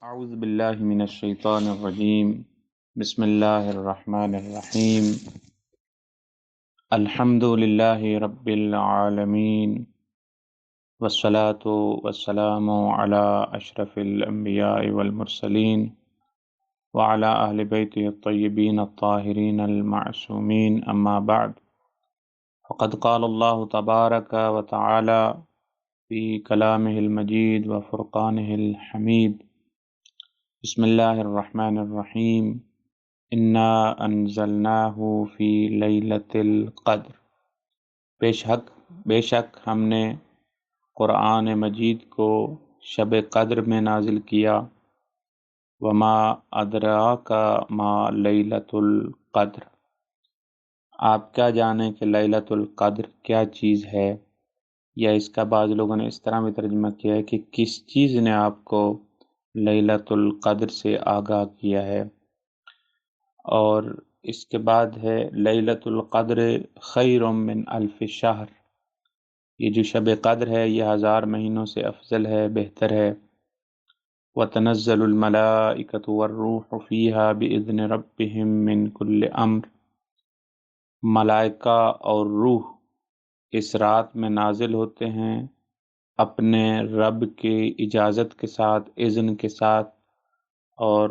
اعوذ باللہ من الشیطان الرجیم بسم اللہ الرحمن الرحیم الحمد للہ رب العالمین والصلاة والسلام علی اشرف الانبیاء والمرسلین وعلی اہل بیتہ الطیبین الطاہرین المعصومین اما بعد فقد قال اللہ تبارک وتعالی فی کلامہ المجید وفرقانہ الحمید بسم اللہ الرحمن الرحیم انا انزلناہ فی لیلۃ القدر، بے شک ہم نے قرآن مجید کو شب قدر میں نازل کیا۔ وما ادراک ما لیلۃ القدر، آپ کیا جانیں کہ لیلۃ القدر کیا چیز ہے، یا اس کا بعض لوگوں نے اس طرح بھی ترجمہ کیا ہے کہ کس چیز نے آپ کو لیلۃ القدر سے آگاہ کیا ہے۔ اور اس کے بعد ہے لیلۃ القدر خیر من الف شہر، یہ جو شب قدر ہے یہ 1000 مہینوں سے افضل ہے، بہتر ہے۔ وتنزل الملائکۃ والروح فیہا باذن ربہم من کل امر، ملائکہ اور روح اس رات میں نازل ہوتے ہیں اپنے رب کی اجازت کے ساتھ، اذن کے ساتھ، اور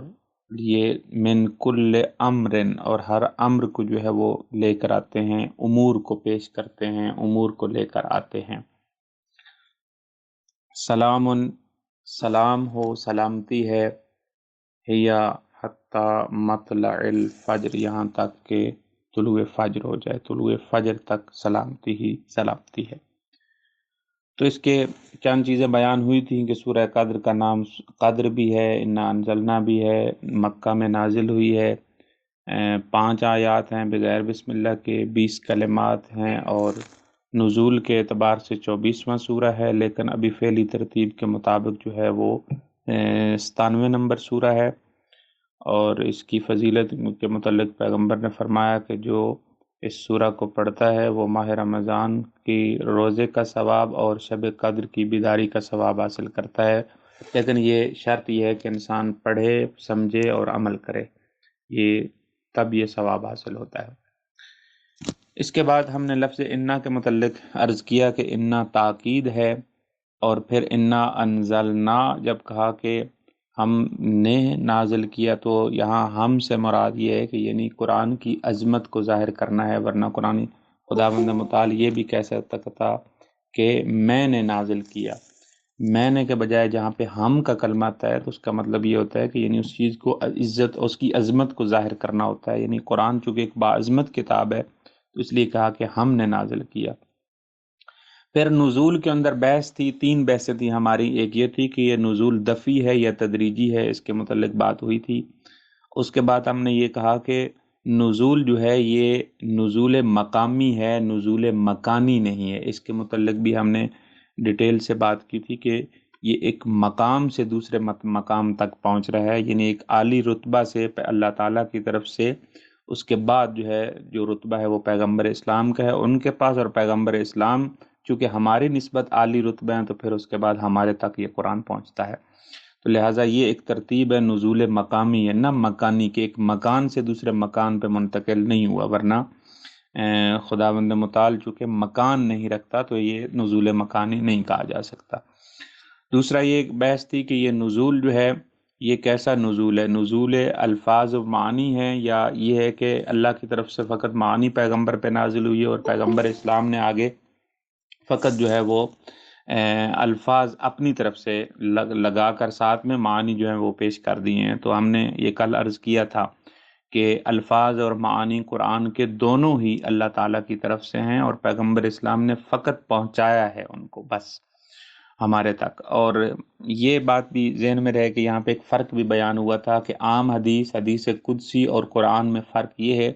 یہ من کل امر، اور ہر امر کو جو ہے وہ لے کر آتے ہیں، امور کو پیش کرتے ہیں، امور کو لے کر آتے ہیں۔ سلام، سلام ہو، سلامتی ہے، ہیا حتی مطلع الفجر، یہاں تک کہ طلوع فجر ہو جائے، طلوع فجر تک سلامتی ہی سلامتی ہے۔ تو اس کے چند چیزیں بیان ہوئی تھیں کہ سورہ قدر کا نام قدر بھی ہے، انا انزلنا بھی ہے، مکہ میں نازل ہوئی ہے، 5 آیات ہیں بغیر بسم اللہ کے، 20 کلمات ہیں، اور نزول کے اعتبار سے 24واں سورہ ہے، لیکن ابھی فعلی ترتیب کے مطابق جو ہے وہ 97 نمبر سورہ ہے۔ اور اس کی فضیلت کے متعلق پیغمبر نے فرمایا کہ جو اس سورہ کو پڑھتا ہے وہ ماہ رمضان کی روزے کا ثواب اور شب قدر کی بیداری کا ثواب حاصل کرتا ہے، لیکن یہ شرط یہ ہے کہ انسان پڑھے، سمجھے اور عمل کرے، تب یہ ثواب حاصل ہوتا ہے۔ اس کے بعد ہم نے لفظ انا کے متعلق عرض کیا کہ انا تاکید ہے، اور پھر انا انزلنا جب کہا کہ ہم نے نازل کیا، تو یہاں ہم سے مراد یہ ہے کہ یعنی قرآن کی عظمت کو ظاہر کرنا ہے، ورنہ قرآن خداوند متعال یہ بھی کہہ سکتا تھا کہ میں نے نازل کیا۔ میں نے کے بجائے جہاں پہ ہم کا کلمہ آتا ہے تو اس کا مطلب یہ ہوتا ہے کہ یعنی اس چیز کو عزت، اس کی عظمت کو ظاہر کرنا ہوتا ہے، یعنی قرآن چونکہ ایک باعظمت کتاب ہے تو اس لیے کہا کہ ہم نے نازل کیا۔ پھر نزول کے اندر بحث تھی، 3 بحثیں تھیں ہماری، ایک یہ تھی کہ یہ نزول دفعی ہے یا تدریجی ہے، اس کے متعلق بات ہوئی تھی۔ اس کے بعد ہم نے یہ کہا کہ نزول جو ہے یہ نزول مقامی ہے، نزول مکانی نہیں ہے، اس کے متعلق بھی ہم نے ڈیٹیل سے بات کی تھی کہ یہ ایک مقام سے دوسرے مقام تک پہنچ رہا ہے، یعنی ایک عالی رتبہ سے اللہ تعالیٰ کی طرف سے، اس کے بعد جو ہے جو رتبہ ہے وہ پیغمبر اسلام کا ہے ان کے پاس، اور پیغمبر اسلام چونکہ ہماری نسبت عالی رتبہ ہیں تو پھر اس کے بعد ہمارے تک یہ قرآن پہنچتا ہے۔ تو لہٰذا یہ ایک ترتیب ہے نزول مقامی ہے، نہ مکانی، کے ایک مکان سے دوسرے مکان پہ منتقل نہیں ہوا، ورنہ خداوند متعال چونکہ مکان نہیں رکھتا تو یہ نزول مکانی نہیں کہا جا سکتا۔ دوسرا یہ ایک بحث تھی کہ یہ نزول جو ہے یہ کیسا نزول ہے، نزول الفاظ و معنی ہے، یا یہ ہے کہ اللہ کی طرف سے فقط معنی پیغمبر پہ نازل ہوئی ہے اور پیغمبر اسلام نے آگے فقط جو ہے وہ الفاظ اپنی طرف سے لگا کر ساتھ میں معنی جو ہیں وہ پیش کر دیے ہیں۔ تو ہم نے یہ کل عرض کیا تھا کہ الفاظ اور معانی قرآن کے دونوں ہی اللہ تعالیٰ کی طرف سے ہیں، اور پیغمبر اسلام نے فقط پہنچایا ہے ان کو بس ہمارے تک۔ اور یہ بات بھی ذہن میں رہے کہ یہاں پہ ایک فرق بھی بیان ہوا تھا کہ عام حدیث، حدیث قدسی اور قرآن میں فرق یہ ہے،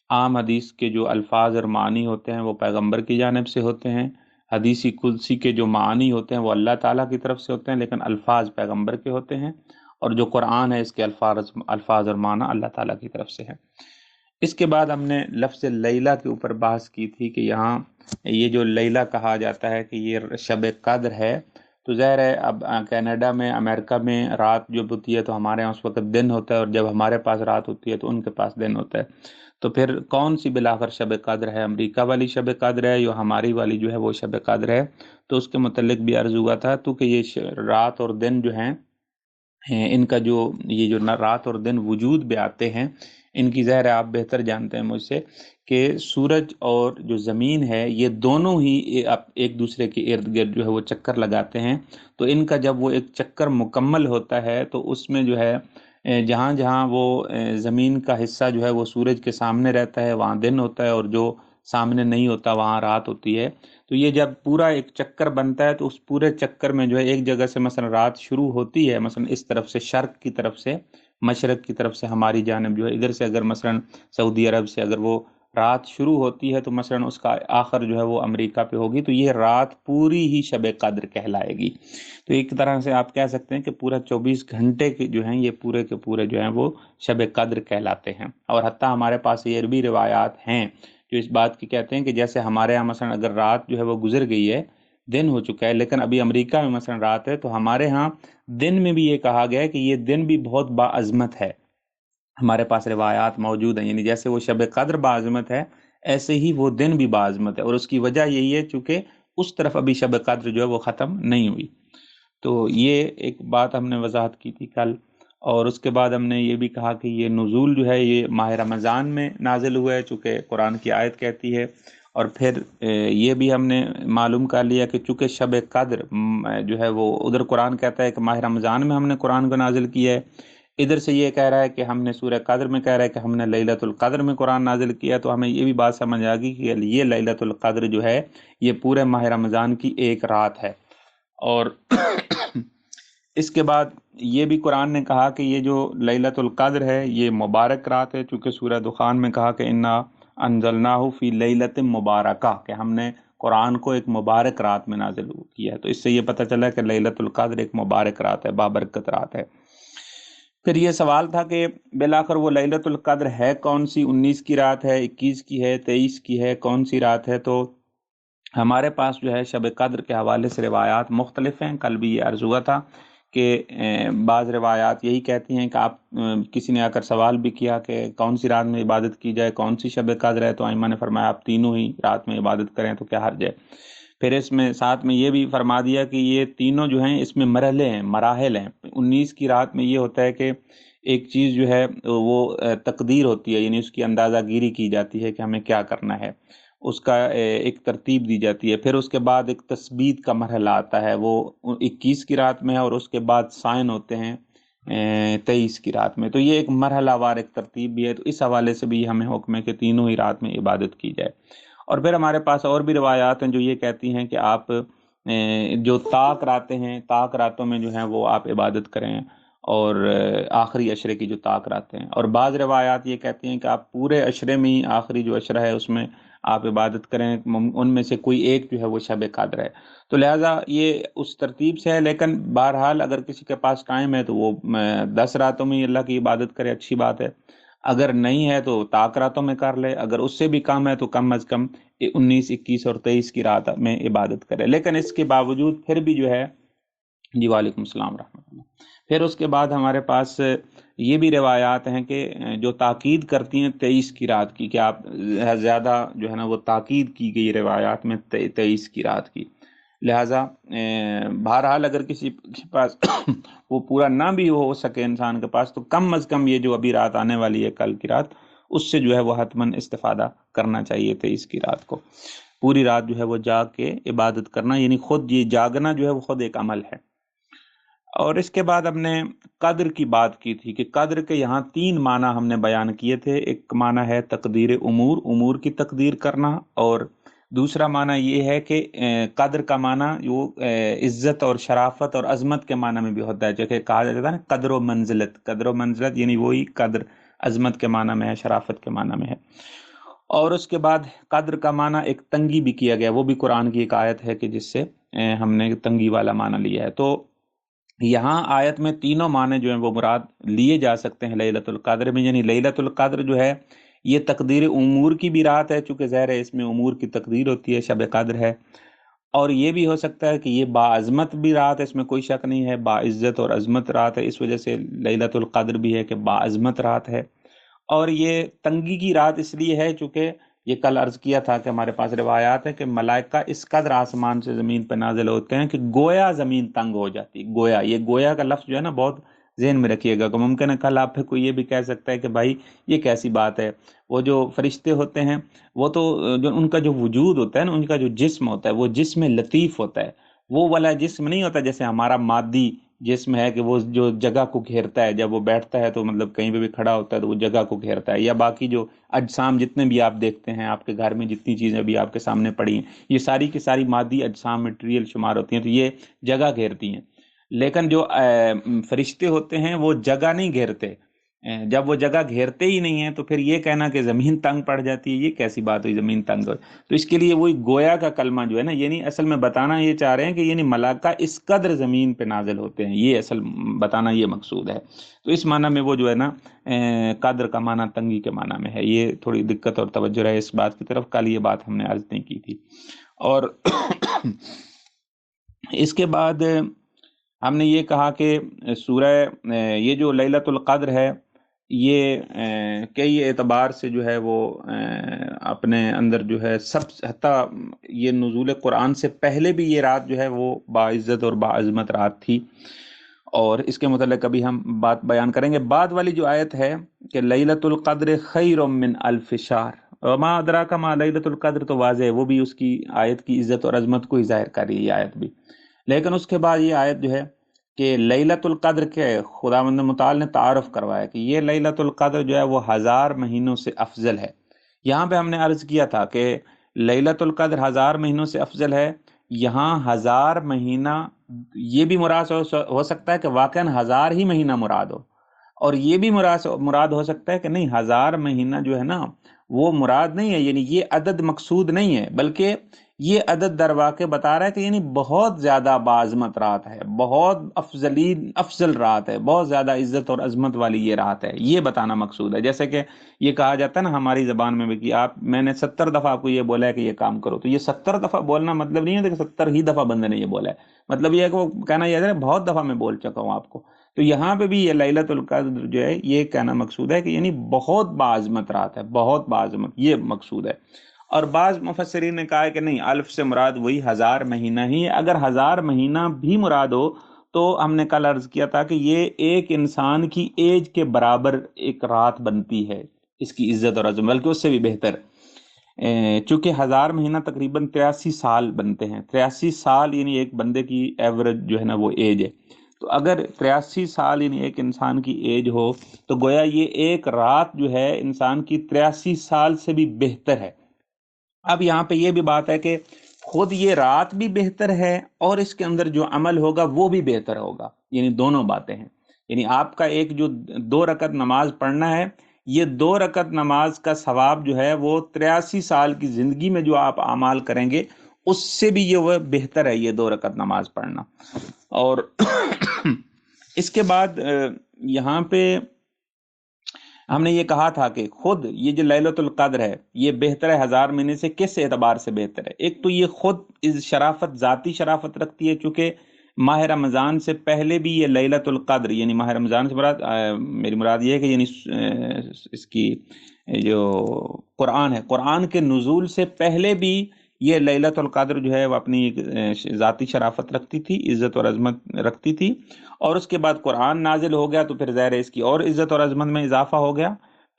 عام حدیث کے جو الفاظ اور معنی ہوتے ہیں وہ پیغمبر کی جانب سے ہوتے ہیں، حدیث قدسی کے جو معانی ہوتے ہیں وہ اللہ تعالیٰ کی طرف سے ہوتے ہیں، لیکن الفاظ پیغمبر کے ہوتے ہیں، اور جو قرآن ہے اس کے الفاظ اور معنی اللہ تعالیٰ کی طرف سے ہیں۔ اس کے بعد ہم نے لفظ لیلہ کے اوپر بحث کی تھی کہ یہاں یہ جو لیلہ کہا جاتا ہے کہ یہ شب قدر ہے، تو ظاہر ہے اب کینیڈا میں، امریکہ میں رات جب ہوتی ہے تو ہمارے یہاں اس وقت دن ہوتا ہے، اور جب ہمارے پاس رات ہوتی ہے تو ان کے پاس دن ہوتا ہے. تو پھر کون سی بالآخر شب قدر ہے؟ امریکہ والی شب قدر ہے یا ہماری والی جو ہے وہ شب قدر ہے؟ تو اس کے متعلق بھی عرض ہوا تھا تو کہ یہ رات اور دن جو ہیں ان کا جو یہ جو رات اور دن وجود میں آتے ہیں، ان کی ظاہر ہے آپ بہتر جانتے ہیں مجھ سے کہ سورج اور جو زمین ہے یہ دونوں ہی ایک دوسرے کے ارد گرد جو ہے وہ چکر لگاتے ہیں. تو ان کا جب وہ ایک چکر مکمل ہوتا ہے تو اس میں جو ہے جہاں جہاں وہ زمین کا حصہ جو ہے وہ سورج کے سامنے رہتا ہے وہاں دن ہوتا ہے، اور جو سامنے نہیں ہوتا وہاں رات ہوتی ہے. تو یہ جب پورا ایک چکر بنتا ہے تو اس پورے چکر میں جو ہے ایک جگہ سے مثلا رات شروع ہوتی ہے، مثلا اس طرف سے شرق کی طرف سے، مشرق کی طرف سے ہماری جانب جو ہے ادھر سے اگر مثلا سعودی عرب سے اگر وہ رات شروع ہوتی ہے تو مثلا اس کا آخر جو ہے وہ امریکہ پہ ہوگی، تو یہ رات پوری ہی شب قدر کہلائے گی. تو ایک طرح سے آپ کہہ سکتے ہیں کہ پورا 24 گھنٹے کے جو ہیں یہ پورے کے پورے جو ہیں وہ شب قدر کہلاتے ہیں. اور حتیٰ ہمارے پاس یہ بھی روایات ہیں جو اس بات کی کہتے ہیں کہ جیسے ہمارے یہاں مثلا اگر رات جو ہے وہ گزر گئی ہے، دن ہو چکا ہے، لیکن ابھی امریکہ میں مثلا رات ہے، تو ہمارے ہاں دن میں بھی یہ کہا گیا ہے کہ یہ دن بھی بہت باعظمت ہے. ہمارے پاس روایات موجود ہیں، یعنی جیسے وہ شب قدر باعظمت ہے ایسے ہی وہ دن بھی باعظمت ہے، اور اس کی وجہ یہی ہے چونکہ اس طرف ابھی شب قدر جو ہے وہ ختم نہیں ہوئی. تو یہ ایک بات ہم نے وضاحت کی تھی کل. اور اس کے بعد ہم نے یہ بھی کہا کہ یہ نزول جو ہے یہ ماہ رمضان میں نازل ہوا ہے چونکہ قرآن کی آیت کہتی ہے. اور پھر یہ بھی ہم نے معلوم کر لیا کہ چونکہ شب قدر جو ہے وہ ادھر قرآن کہتا ہے کہ ماہ رمضان میں ہم نے قرآن کو نازل کیا ہے، ادھر سے یہ کہہ رہا ہے کہ ہم نے سورہ قدر میں کہہ رہا ہے کہ ہم نے لیلۃ القدر میں قرآن نازل کیا. تو ہمیں یہ بھی بات سمجھ آ گئی کہ یہ لیلۃ القدر جو ہے یہ پورے ماہ رمضان کی ایک رات ہے. اور اس کے بعد یہ بھی قرآن نے کہا کہ یہ جو لیلۃ القدر ہے یہ مبارک رات ہے، چونکہ سورہ دخان میں کہا کہ انا انزلناہ فی لیلۃ مبارکہ، کہ ہم نے قرآن کو ایک مبارک رات میں نازل کیا ہے. تو اس سے یہ پتہ چلا کہ لیلۃ القدر ایک مبارک رات ہے، بابرکت رات ہے. پھر یہ سوال تھا کہ بالآخر وہ لیلۃ القدر ہے کون سی؟ 19 کی رات ہے، 21 کی ہے، 23 کی ہے، کون سی رات ہے؟ تو ہمارے پاس جو ہے شب قدر کے حوالے سے روایات مختلف ہیں. کل بھی یہ عرض ہوا تھا کہ بعض روایات یہی کہتی ہیں کہ آپ کسی نے آ کر سوال بھی کیا کہ کون سی رات میں عبادت کی جائے، کون سی شب قدر ہے؟ تو ائمہ نے فرمایا آپ تینوں ہی رات میں عبادت کریں تو کیا حرج ہے. پھر اس میں ساتھ میں یہ بھی فرما دیا کہ یہ تینوں جو ہیں اس میں مرحلے ہیں، مراحل ہیں. 19 کی رات میں یہ ہوتا ہے کہ ایک چیز جو ہے وہ تقدیر ہوتی ہے، یعنی اس کی اندازہ گیری کی جاتی ہے کہ ہمیں کیا کرنا ہے، اس کا ایک ترتیب دی جاتی ہے. پھر اس کے بعد ایک تثبیت کا مرحلہ آتا ہے، وہ 21 کی رات میں ہے، اور اس کے بعد سائن ہوتے ہیں 23 کی رات میں. تو یہ ایک مرحلہ وار ایک ترتیب بھی ہے. تو اس حوالے سے بھی ہمیں حکم ہے کہ تینوں ہی رات میں عبادت کی جائے. اور پھر ہمارے پاس اور بھی روایات ہیں جو یہ کہتی ہیں کہ آپ جو طاق راتیں ہیں، طاق راتوں میں جو ہیں وہ آپ عبادت کریں، اور آخری عشرے کی جو طاق راتیں ہیں. اور بعض روایات یہ کہتی ہیں کہ آپ پورے عشرے میں ہی آخری جو عشرہ ہے اس میں آپ عبادت کریں، ان میں سے کوئی ایک جو ہے وہ شب قدر ہے. تو لہٰذا یہ اس ترتیب سے ہے. لیکن بہرحال اگر کسی کے پاس ٹائم ہے تو وہ 10 راتوں میں ہی اللہ کی عبادت کرے، اچھی بات ہے. اگر نہیں ہے تو طاق راتوں میں کر لے، اگر اس سے بھی کم ہے تو کم از کم 19، 21 اور 23 کی رات میں عبادت کرے. لیکن اس کے باوجود پھر بھی جو ہے، جی وعلیکم السلام رحمۃ اللہ، پھر اس کے بعد ہمارے پاس یہ بھی روایات ہیں کہ جو تاکید کرتی ہیں 23 کی رات کی، کہ آپ زیادہ جو ہے نا وہ تاکید کی گئی روایات میں 23 کی رات کی. لہٰذا بہرحال اگر کسی کے پاس وہ پورا نہ بھی ہو سکے انسان کے پاس، تو کم از کم یہ جو ابھی رات آنے والی ہے کل کی رات، اس سے جو ہے وہ حتماً استفادہ کرنا چاہیے 23 کی رات کو. پوری رات جو ہے وہ جاگ کے عبادت کرنا، یعنی خود یہ جاگنا جو ہے وہ خود ایک عمل ہے. اور اس کے بعد ہم نے قدر کی بات کی تھی کہ قدر کے یہاں 3 معنی ہم نے بیان کیے تھے. ایک معنی ہے تقدیر امور، امور کی تقدیر کرنا، اور دوسرا معنی یہ ہے کہ قدر کا معنی وہ عزت اور شرافت اور عظمت کے معنی میں بھی ہوتا ہے، جو کہ کہا جاتا ہے نا قدر و منزلت. قدر و منزلت یعنی وہی قدر عظمت کے معنی میں ہے، شرافت کے معنی میں ہے. اور اس کے بعد قدر کا معنی ایک تنگی بھی کیا گیا، وہ بھی قرآن کی ایک آیت ہے کہ جس سے ہم نے تنگی والا معنی لیا ہے. تو یہاں آیت میں تینوں معنی جو ہیں وہ مراد لیے جا سکتے ہیں لیلۃ القدر میں. یعنی لیلۃ القدر جو ہے یہ تقدیر امور کی بھی رات ہے، چونکہ ظاہر ہے اس میں امور کی تقدیر ہوتی ہے، شب قدر ہے. اور یہ بھی ہو سکتا ہے کہ یہ باعظمت بھی رات ہے، اس میں کوئی شک نہیں ہے، باعزت اور عظمت رات ہے، اس وجہ سے لیلۃ القدر بھی ہے کہ باعظمت رات ہے۔ اور یہ تنگی کی رات اس لیے ہے چونکہ یہ کل عرض کیا تھا کہ ہمارے پاس روایات ہے کہ ملائکہ اس قدر آسمان سے زمین پہ نازل ہوتے ہیں کہ گویا زمین تنگ ہو جاتی، گویا، یہ گویا کا لفظ جو ہے نا بہت ذہن میں رکھیے گا، کہ ممکن ہے کل آپ پہ کوئی یہ بھی کہہ سکتا ہے کہ بھائی یہ کیسی بات ہے، وہ جو فرشتے ہوتے ہیں وہ تو جو ان کا جو وجود ہوتا ہے نا، ان کا جو جسم ہوتا ہے وہ جسم لطیف ہوتا ہے، وہ والا جسم نہیں ہوتا جیسے ہمارا مادی جسم ہے کہ وہ جو جگہ کو گھیرتا ہے، جب وہ بیٹھتا ہے تو مطلب کہیں پہ بھی کھڑا ہوتا ہے تو وہ جگہ کو گھیرتا ہے، یا باقی جو اجسام جتنے بھی آپ دیکھتے ہیں آپ کے گھر میں جتنی چیزیں بھی آپ کے سامنے پڑی ہیں یہ ساری کی ساری مادی اجسام مٹیریل شمار ہوتی ہیں، تو یہ جگہ گھیرتی ہیں۔ لیکن جو فرشتے ہوتے ہیں وہ جگہ نہیں گھیرتے، جب وہ جگہ گھیرتے ہی نہیں ہیں تو پھر یہ کہنا کہ زمین تنگ پڑ جاتی ہے، یہ کیسی بات ہوئی زمین تنگ ہو؟ تو اس کے لیے وہی گویا کا کلمہ جو ہے نا، یعنی اصل میں بتانا یہ چاہ رہے ہیں کہ یعنی ملائکہ اس قدر زمین پہ نازل ہوتے ہیں، یہ اصل بتانا یہ مقصود ہے۔ تو اس معنی میں وہ جو ہے نا قدر کا معنی تنگی کے معنی میں ہے، یہ تھوڑی دقت اور توجہ رہے اس بات کی طرف، کل یہ بات ہم نے عرض نہیں کی تھی۔ اور اس کے بعد ہم نے یہ کہا کہ سورہ یہ جو لیلۃ القدر ہے یہ کئی اعتبار سے جو ہے وہ اپنے اندر جو ہے سب حتیٰ یہ نزول قرآن سے پہلے بھی یہ رات جو ہے وہ باعزت اور باعظمت رات تھی، اور اس کے متعلق ابھی ہم بات بیان کریں گے۔ بعد والی جو آیت ہے کہ لیلۃ القدر خیر من الف شہر، وما ادراک ما لیلۃ القدر، تو واضح ہے وہ بھی اس کی آیت کی عزت اور عظمت کو ہی ظاہر کر رہی ہے یہ آیت بھی۔ لیکن اس کے بعد یہ آیت جو ہے کہ لیلۃ القدر کے خداوند متعال نے تعارف کروایا کہ یہ لیلۃ القدر جو ہے وہ 1000 مہینوں سے افضل ہے۔ یہاں پہ ہم نے عرض کیا تھا کہ لیلۃ القدر 1000 مہینوں سے افضل ہے، یہاں 1000 مہینہ یہ بھی مراد ہو سکتا ہے کہ واقعاً 1000 ہی مہینہ مراد ہو، اور یہ بھی مراد ہو سکتا ہے کہ نہیں 1000 مہینہ جو ہے نا وہ مراد نہیں ہے، یعنی یہ عدد مقصود نہیں ہے، بلکہ یہ عدد در واقع بتا رہا ہے کہ یعنی بہت زیادہ باعظمت رات ہے، بہت افضل رات ہے، بہت زیادہ عزت اور عظمت والی یہ رات ہے، یہ بتانا مقصود ہے۔ جیسے کہ یہ کہا جاتا ہے نا ہماری زبان میں بھی کہ میں نے 70 دفعہ آپ کو یہ بولا ہے کہ یہ کام کرو، تو یہ 70 دفعہ بولنا مطلب نہیں ہے کہ 70 ہی دفعہ بندے نے یہ بولا ہے، مطلب یہ ہے کہ وہ کہنا یہ ہے بہت دفعہ میں بول چکا ہوں آپ کو۔ تو یہاں پہ بھی یہ لیلۃ القدر جو ہے یہ کہنا مقصود ہے کہ یعنی بہت باعظمت رات ہے، بہت باعظمت، یہ مقصود ہے۔ اور بعض مفسرین نے کہا ہے کہ نہیں الف سے مراد وہی 1000 مہینہ ہی ہے، اگر 1000 مہینہ بھی مراد ہو تو ہم نے کل عرض کیا تھا کہ یہ ایک انسان کی ایج کے برابر ایک رات بنتی ہے، اس کی عزت اور عظمت، بلکہ اس سے بھی بہتر، چونکہ 1000 مہینہ تقریباً 83 سال بنتے ہیں، 83 سال یعنی ایک بندے کی ایوریج جو ہے نا وہ ایج ہے، تو اگر 83 سال یعنی ایک انسان کی ایج ہو تو گویا یہ ایک رات جو ہے انسان کی 83 سال سے بھی بہتر ہے۔ اب یہاں پہ یہ بھی بات ہے کہ خود یہ رات بھی بہتر ہے اور اس کے اندر جو عمل ہوگا وہ بھی بہتر ہوگا، یعنی دونوں باتیں ہیں، یعنی آپ کا ایک جو 2 رکعت نماز پڑھنا ہے، یہ 2 رکعت نماز کا ثواب جو ہے وہ 83 سال کی زندگی میں جو آپ اعمال کریں گے اس سے بھی یہ وہ بہتر ہے، یہ 2 رکعت نماز پڑھنا۔ اور اس کے بعد یہاں پہ ہم نے یہ کہا تھا کہ خود یہ جو لیلۃ القدر ہے یہ بہتر ہے 1000 مہینے سے، کس اعتبار سے بہتر ہے؟ ایک تو یہ خود اس شرافت، ذاتی شرافت رکھتی ہے، چونکہ ماہ رمضان سے پہلے بھی یہ لیلۃ القدر، یعنی ماہ رمضان سے مراد میری مراد یہ ہے کہ یعنی اس کی جو قرآن ہے، قرآن کے نزول سے پہلے بھی یہ لیلۃ القدر جو ہے وہ اپنی ذاتی شرافت رکھتی تھی، عزت اور عظمت رکھتی تھی، اور اس کے بعد قرآن نازل ہو گیا تو پھر ظاہر ہے اس کی اور عزت اور عظمت میں اضافہ ہو گیا۔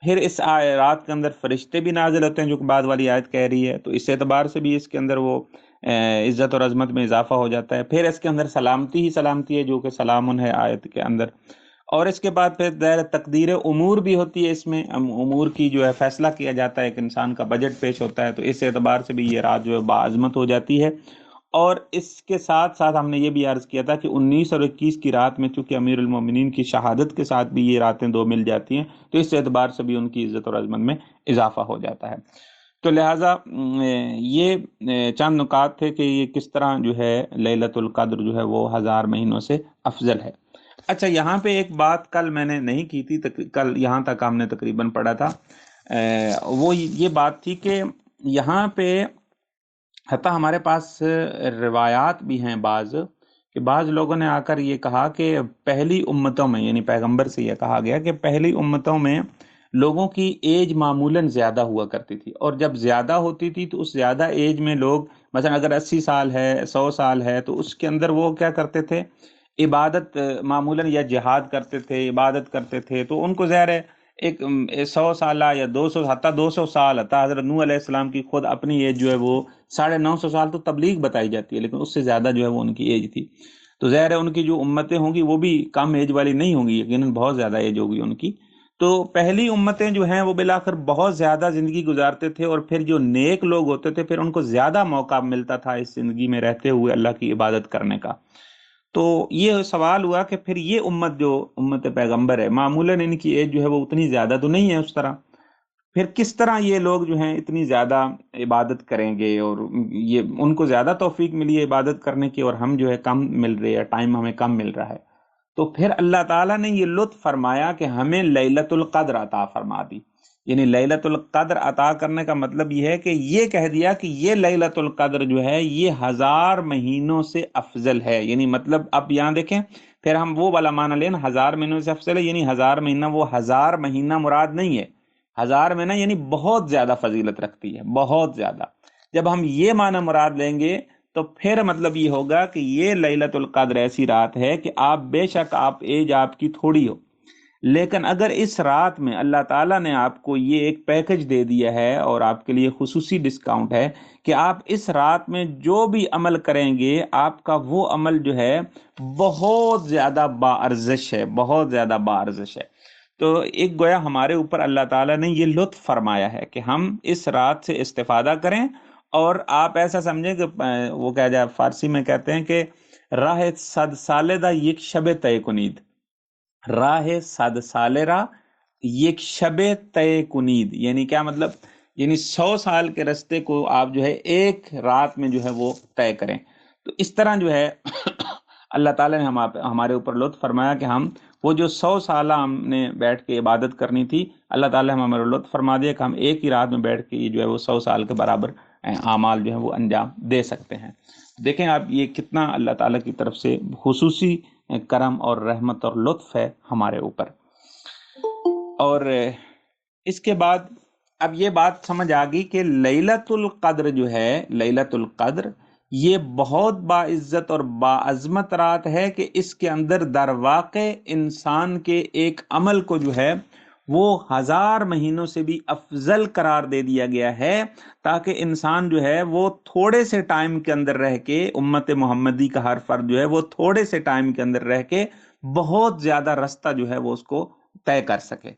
پھر اس رات کے اندر فرشتے بھی نازل ہوتے ہیں جو کہ بعد والی آیت کہہ رہی ہے، تو اس اعتبار سے بھی اس کے اندر وہ عزت اور عظمت میں اضافہ ہو جاتا ہے۔ پھر اس کے اندر سلامتی ہی سلامتی ہے جو کہ سلام ہے آیت کے اندر، اور اس کے بعد پھر ظاہر تقدیر امور بھی ہوتی ہے، اس میں امور کی جو ہے فیصلہ کیا جاتا ہے، ایک انسان کا بجٹ پیش ہوتا ہے، تو اس اعتبار سے بھی یہ رات جو ہے باعظمت ہو جاتی ہے۔ اور اس کے ساتھ ساتھ ہم نے یہ بھی عرض کیا تھا کہ 19 اور 21 کی رات میں چونکہ امیر المومنین کی شہادت کے ساتھ بھی یہ راتیں 2 مل جاتی ہیں، تو اس اعتبار سے بھی ان کی عزت اور عظمت میں اضافہ ہو جاتا ہے۔ تو لہٰذا یہ چند نکات تھے کہ یہ کس طرح جو ہے لیلۃ القدر جو ہے وہ 1000 مہینوں سے افضل ہے۔ اچھا یہاں پہ ایک بات کل میں نے نہیں کی تھی، کل یہاں تک ہم نے تقریباً پڑھا تھا، وہ یہ بات تھی کہ یہاں پہ حتیٰ ہمارے پاس روایات بھی ہیں بعض، کہ بعض لوگوں نے آ کر یہ کہا کہ پہلی امتوں میں، یعنی پیغمبر سے یہ کہا گیا کہ پہلی امتوں میں لوگوں کی ایج معمولاً زیادہ ہوا کرتی تھی، اور جب زیادہ ہوتی تھی تو اس زیادہ ایج میں لوگ مثلا اگر 80 سال ہے، 100 سال ہے، تو اس کے اندر وہ کیا کرتے تھے، عبادت معمولاً یا جہاد کرتے تھے، عبادت کرتے تھے، تو ان کو ظاہر ہے ایک 100 سالہ یا 200، حتیٰ 200 سال، حتیٰ حضرت نوح علیہ السلام کی خود اپنی ایج جو ہے وہ 950 سال تو تبلیغ بتائی جاتی ہے، لیکن اس سے زیادہ جو ہے وہ ان کی ایج تھی. تو ظاہر ہے ان کی جو امتیں ہوں گی وہ بھی کم ایج والی نہیں ہوں گی، یقیناً بہت زیادہ ایج ہوگی ان کی. تو پہلی امتیں جو ہیں وہ بالآخر بہت زیادہ زندگی گزارتے تھے، اور پھر جو نیک لوگ ہوتے تھے پھر ان کو زیادہ موقع ملتا تھا اس زندگی میں رہتے ہوئے اللہ کی عبادت کرنے کا. تو یہ سوال ہوا کہ پھر یہ امت جو امت پیغمبر ہے، معمولاً ان کی ایج جو ہے وہ اتنی زیادہ تو نہیں ہے اس طرح، پھر کس طرح یہ لوگ جو ہیں اتنی زیادہ عبادت کریں گے، اور یہ ان کو زیادہ توفیق ملی ہے عبادت کرنے کی، اور ہم جو ہے کم مل رہے ہیں، ٹائم ہمیں کم مل رہا ہے. تو پھر اللہ تعالیٰ نے یہ لطف فرمایا کہ ہمیں لیلۃ القدر عطا فرما دی. یعنی لیلۃ القدر عطا کرنے کا مطلب یہ ہے کہ یہ کہہ دیا کہ یہ لیلۃ القدر جو ہے یہ 1000 مہینوں سے افضل ہے. یعنی مطلب اب یہاں دیکھیں، پھر ہم وہ والا معنی لیں نا، 1000 مہینوں سے افضل ہے، یعنی 1000 مہینہ وہ 1000 مہینہ مراد نہیں ہے، 1000 مہینہ یعنی بہت زیادہ فضیلت رکھتی ہے، بہت زیادہ. جب ہم یہ معنی مراد لیں گے تو پھر مطلب یہ ہوگا کہ یہ لیلۃ القدر ایسی رات ہے کہ آپ بے شک آپ ایج آپ کی تھوڑی ہو، لیکن اگر اس رات میں اللہ تعالیٰ نے آپ کو یہ ایک پیکج دے دیا ہے اور آپ کے لیے خصوصی ڈسکاؤنٹ ہے کہ آپ اس رات میں جو بھی عمل کریں گے آپ کا وہ عمل جو ہے بہت زیادہ باارزش ہے، بہت زیادہ باارزش ہے. تو ایک گویا ہمارے اوپر اللہ تعالیٰ نے یہ لطف فرمایا ہے کہ ہم اس رات سے استفادہ کریں. اور آپ ایسا سمجھیں کہ وہ کہا جائے، فارسی میں کہتے ہیں کہ راہ 100 سالہ یک شب طے کنید، راہ 100 سالہ یک شب طے کنید. یعنی کیا مطلب، یعنی 100 سال کے رستے کو آپ جو ہے ایک رات میں جو ہے وہ طے کریں. تو اس طرح جو ہے اللہ تعالیٰ نے ہمارے اوپر لطف فرمایا کہ ہم وہ جو 100 سالہ ہم نے بیٹھ کے عبادت کرنی تھی، اللہ تعالیٰ نے ہمارے لطف فرما دیا کہ ہم ایک ہی رات میں بیٹھ کے یہ جو ہے وہ 100 سال کے برابر اعمال جو ہے وہ انجام دے سکتے ہیں. دیکھیں آپ یہ کتنا اللہ تعالیٰ کی طرف سے خصوصی کرم اور رحمت اور لطف ہے ہمارے اوپر. اور اس کے بعد اب یہ بات سمجھ آ گئی کہ لیلۃ القدر جو ہے، لیلۃ القدر یہ بہت باعزت اور باعظمت رات ہے کہ اس کے اندر در واقع انسان کے ایک عمل کو جو ہے وہ 1000 مہینوں سے بھی افضل قرار دے دیا گیا ہے، تاکہ انسان جو ہے وہ تھوڑے سے ٹائم کے اندر رہ کے، امت محمدی کا ہر فرد جو ہے وہ تھوڑے سے ٹائم کے اندر رہ کے بہت زیادہ رستہ جو ہے وہ اس کو طے کر سکے.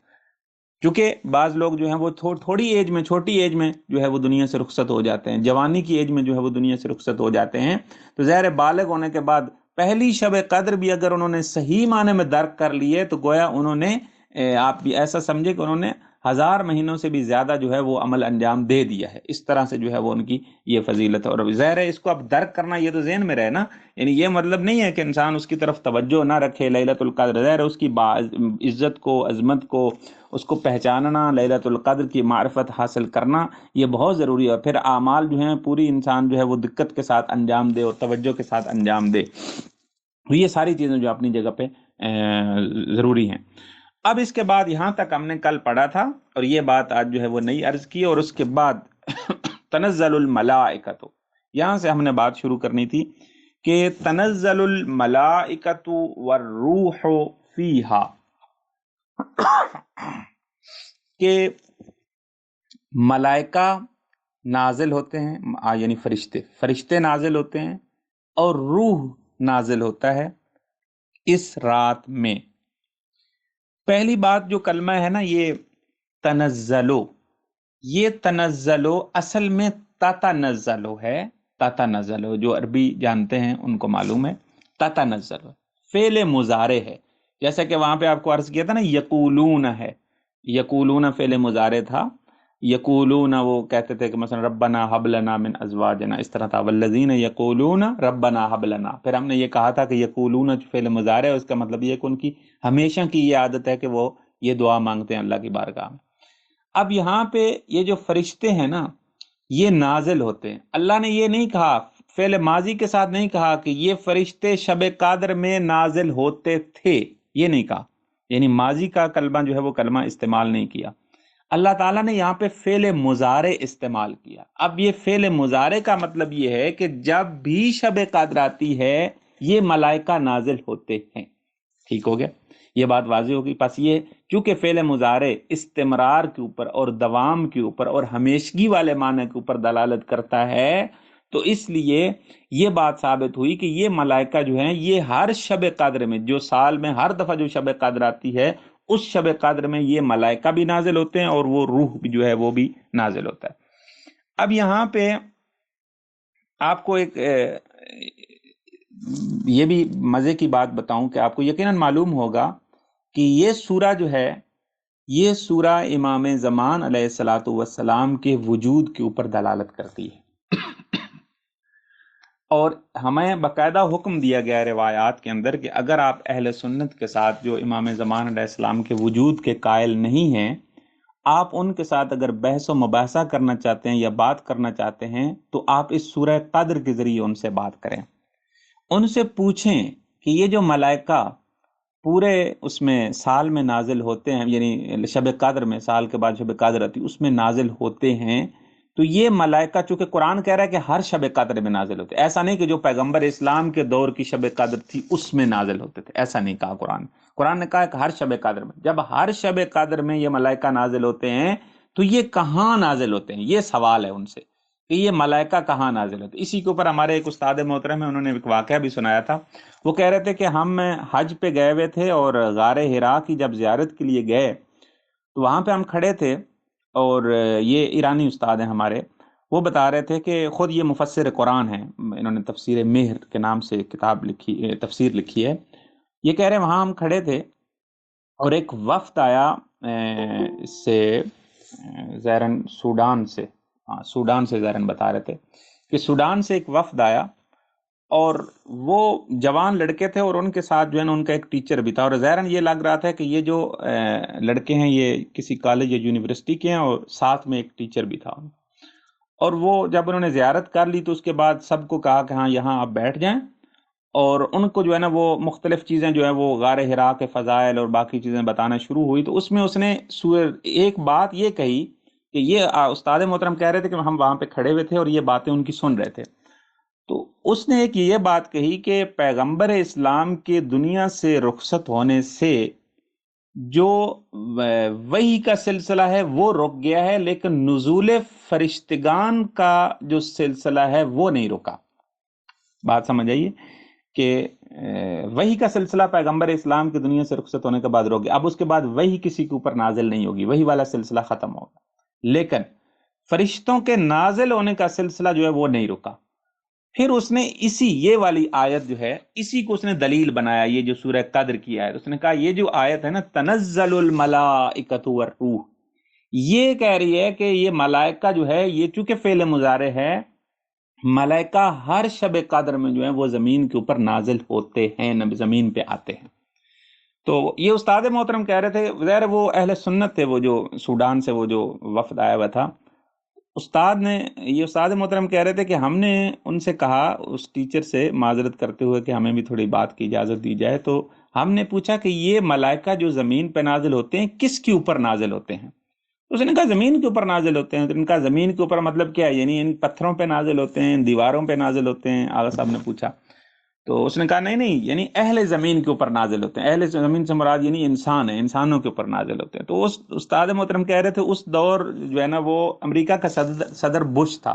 کیونکہ بعض لوگ جو ہیں وہ تھوڑی ایج میں، چھوٹی ایج میں جو ہے وہ دنیا سے رخصت ہو جاتے ہیں، جوانی کی ایج میں جو ہے وہ دنیا سے رخصت ہو جاتے ہیں. تو ظاہر بالغ ہونے کے بعد پہلی شب قدر بھی اگر انہوں نے صحیح معنی میں درک کر لیے تو گویا انہوں نے آپ بھی ایسا سمجھے کہ انہوں نے 1000 مہینوں سے بھی زیادہ جو ہے وہ عمل انجام دے دیا ہے. اس طرح سے جو ہے وہ ان کی یہ فضیلت ہے. اور ظاہر ہے اس کو اب درک کرنا یہ تو ذہن میں رہے نا، یعنی یہ مطلب نہیں ہے کہ انسان اس کی طرف توجہ نہ رکھے لیلۃ القدر. ظاہر ہے اس کی عزت کو، عظمت کو، اس کو پہچاننا، لیلۃ القدر کی معرفت حاصل کرنا یہ بہت ضروری ہے. اور پھر اعمال جو ہیں پوری انسان جو ہے وہ دقت کے ساتھ انجام دے اور توجہ کے ساتھ انجام دے. یہ ساری چیزیں جو اپنی جگہ پہ ضروری ہیں. اب اس کے بعد یہاں تک ہم نے کل پڑھا تھا، اور یہ بات آج جو ہے وہ نئی عرض کی، اور اس کے بعد تنزل الملائکۃ، یہاں سے ہم نے بات شروع کرنی تھی کہ تنزل الملائکۃ والروح فیہا، کہ ملائکہ نازل ہوتے ہیں، یعنی فرشتے نازل ہوتے ہیں، اور روح نازل ہوتا ہے اس رات میں. پہلی بات جو کلمہ ہے نا یہ تنزلو، یہ تنزلو اصل میں تتنزلو ہے. تتنزلو جو عربی جانتے ہیں ان کو معلوم ہے، تتنزلو فعل مضارع ہے. جیسا کہ وہاں پہ آپ کو عرض کیا تھا نا یقولون ہے، یقولون فعل مضارع تھا. یقولون وہ کہتے تھے کہ مثلا ربنا حب لنا من ازواجنا، اس طرح تھا والذین یقولون ربنا حب لنا. پھر ہم نے یہ کہا تھا کہ یقولون فعل مضارع ہے، اس کا مطلب یہ کہ ان کی ہمیشہ کی یہ عادت ہے کہ وہ یہ دعا مانگتے ہیں اللہ کی بارگاہ میں. اب یہاں پہ یہ جو فرشتے ہیں نا، یہ نازل ہوتے ہیں۔ اللہ نے یہ نہیں کہا، فعل ماضی کے ساتھ نہیں کہا کہ یہ فرشتے شب قدر میں نازل ہوتے تھے، یہ نہیں کہا، یعنی ماضی کا کلمہ جو ہے وہ کلمہ استعمال نہیں کیا۔ اللہ تعالیٰ نے یہاں پہ فعل مضارع استعمال کیا۔ اب یہ فعل مضارع کا مطلب یہ ہے کہ جب بھی شب قدر آتی ہے یہ ملائکہ نازل ہوتے ہیں۔ ٹھیک ہو گیا، یہ بات واضح ہوگی۔ پس یہ چونکہ فعل مضارع استمرار کے اوپر اور دوام کے اوپر اور ہمیشگی والے معنی کے اوپر دلالت کرتا ہے، تو اس لیے یہ بات ثابت ہوئی کہ یہ ملائکہ جو ہیں یہ ہر شب قدر میں، جو سال میں ہر دفعہ جو شب قدر آتی ہے اس شب قدر میں یہ ملائکہ بھی نازل ہوتے ہیں اور وہ روح بھی جو ہے وہ بھی نازل ہوتا ہے۔ اب یہاں پہ آپ کو ایک یہ بھی مزے کی بات بتاؤں کہ آپ کو یقیناً معلوم ہوگا کہ یہ سورہ جو ہے یہ سورہ امام زمان علیہ الصلاۃ والسلام کے وجود کے اوپر دلالت کرتی ہے، اور ہمیں باقاعدہ حکم دیا گیا ہے روایات کے اندر کہ اگر آپ اہل سنت کے ساتھ جو امام زمان علیہ السلام کے وجود کے قائل نہیں ہیں، آپ ان کے ساتھ اگر بحث و مباحثہ کرنا چاہتے ہیں یا بات کرنا چاہتے ہیں تو آپ اس سورہ قدر کے ذریعے ان سے بات کریں، ان سے پوچھیں کہ یہ جو ملائکہ پورے اس میں سال میں نازل ہوتے ہیں، یعنی شب قدر میں، سال کے بعد شب قدر آتی اس میں نازل ہوتے ہیں، تو یہ ملائکہ چونکہ قرآن کہہ رہا ہے کہ ہر شب قدر میں نازل ہوتے، ایسا نہیں کہ جو پیغمبر اسلام کے دور کی شب قدر تھی اس میں نازل ہوتے تھے، ایسا نہیں کہا قرآن نے کہا کہ ہر شب قدر میں۔ جب ہر شب قدر میں یہ ملائکہ نازل ہوتے ہیں تو یہ کہاں نازل ہوتے ہیں؟ یہ سوال ہے ان سے کہ یہ ملائکہ کہاں نازل ہوتے ہیں۔ اسی کے اوپر ہمارے ایک استاد محترم ہیں، انہوں نے ایک واقعہ بھی سنایا تھا۔ وہ کہہ رہے تھے کہ ہم حج پہ گئے ہوئے تھے اور غار حرا کی جب زیارت کے لیے گئے تو وہاں پہ ہم کھڑے تھے، اور یہ ایرانی استاد ہیں ہمارے، وہ بتا رہے تھے کہ خود یہ مفسر قرآن ہیں، انہوں نے تفسیر مہر کے نام سے کتاب لکھی، تفسیر لکھی ہے۔ یہ کہہ رہے ہیں وہاں ہم کھڑے تھے اور ایک وفد آیا اس سے زیرن سوڈان سے، سوڈان سے زیرن بتا رہے تھے کہ سوڈان سے ایک وفد آیا، اور وہ جوان لڑکے تھے اور ان کے ساتھ جو ہے نا ان کا ایک ٹیچر بھی تھا، اور ظاہراً یہ لگ رہا تھا کہ یہ جو لڑکے ہیں یہ کسی کالج یا یونیورسٹی کے ہیں، اور ساتھ میں ایک ٹیچر بھی تھا۔ اور وہ جب انہوں نے زیارت کر لی تو اس کے بعد سب کو کہا کہ ہاں یہاں آپ بیٹھ جائیں، اور ان کو جو ہے نا وہ مختلف چیزیں جو ہے وہ غار حرا کے فضائل اور باقی چیزیں بتانا شروع ہوئی۔ تو اس میں اس نے ایک بات یہ کہی کہ یہ استاد محترم کہہ رہے تھے کہ ہم وہاں پہ کھڑے ہوئے تھے اور یہ باتیں ان کی سن رہے تھے، تو اس نے ایک یہ بات کہی کہ پیغمبر اسلام کے دنیا سے رخصت ہونے سے جو وحی کا سلسلہ ہے وہ رک گیا ہے، لیکن نزول فرشتگان کا جو سلسلہ ہے وہ نہیں رکا۔ بات سمجھ آئیے کہ وحی کا سلسلہ پیغمبر اسلام کی دنیا سے رخصت ہونے کے بعد رک گیا، اب اس کے بعد وحی کسی کے اوپر نازل نہیں ہوگی، وحی والا سلسلہ ختم ہوگا، لیکن فرشتوں کے نازل ہونے کا سلسلہ جو ہے وہ نہیں رکا۔ پھر اس نے یہ والی آیت جو ہے اسی کو اس نے دلیل بنایا، یہ جو سورہ قدر کی آیت، اس نے کہا یہ جو آیت ہے نا تنزل الملائکۃ والروح، یہ کہہ رہی ہے کہ یہ ملائکہ جو ہے یہ چونکہ فعل مضارع ہے، ملائکہ ہر شب قدر میں جو ہے وہ زمین کے اوپر نازل ہوتے ہیں، زمین پہ آتے ہیں۔ تو یہ استاد محترم کہہ رہے تھے، ظاہر وہ اہل سنت تھے، وہ جو سوڈان سے وہ جو وفد آیا ہوا تھا، استاد محترم کہہ رہے تھے کہ ہم نے ان سے کہا، اس ٹیچر سے معذرت کرتے ہوئے کہ ہمیں بھی تھوڑی بات کی اجازت دی جائے، تو ہم نے پوچھا کہ یہ ملائکہ جو زمین پہ نازل ہوتے ہیں کس کے اوپر نازل ہوتے ہیں؟ اس نے کہا زمین کے اوپر نازل ہوتے ہیں۔ تو ان کا زمین کے اوپر مطلب کیا ہے؟ یعنی ان پتھروں پہ نازل ہوتے ہیں، دیواروں پہ نازل ہوتے ہیں؟ آغا صاحب نے پوچھا، تو اس نے کہا نہیں، یعنی اہل زمین کے اوپر نازل ہوتے ہیں۔ اہل زمین سے مراد یعنی انسان ہے، انسانوں کے اوپر نازل ہوتے ہیں۔ تو اس استاد محترم کہہ رہے تھے اس دور جو ہے نا وہ امریکہ کا صدر بش تھا،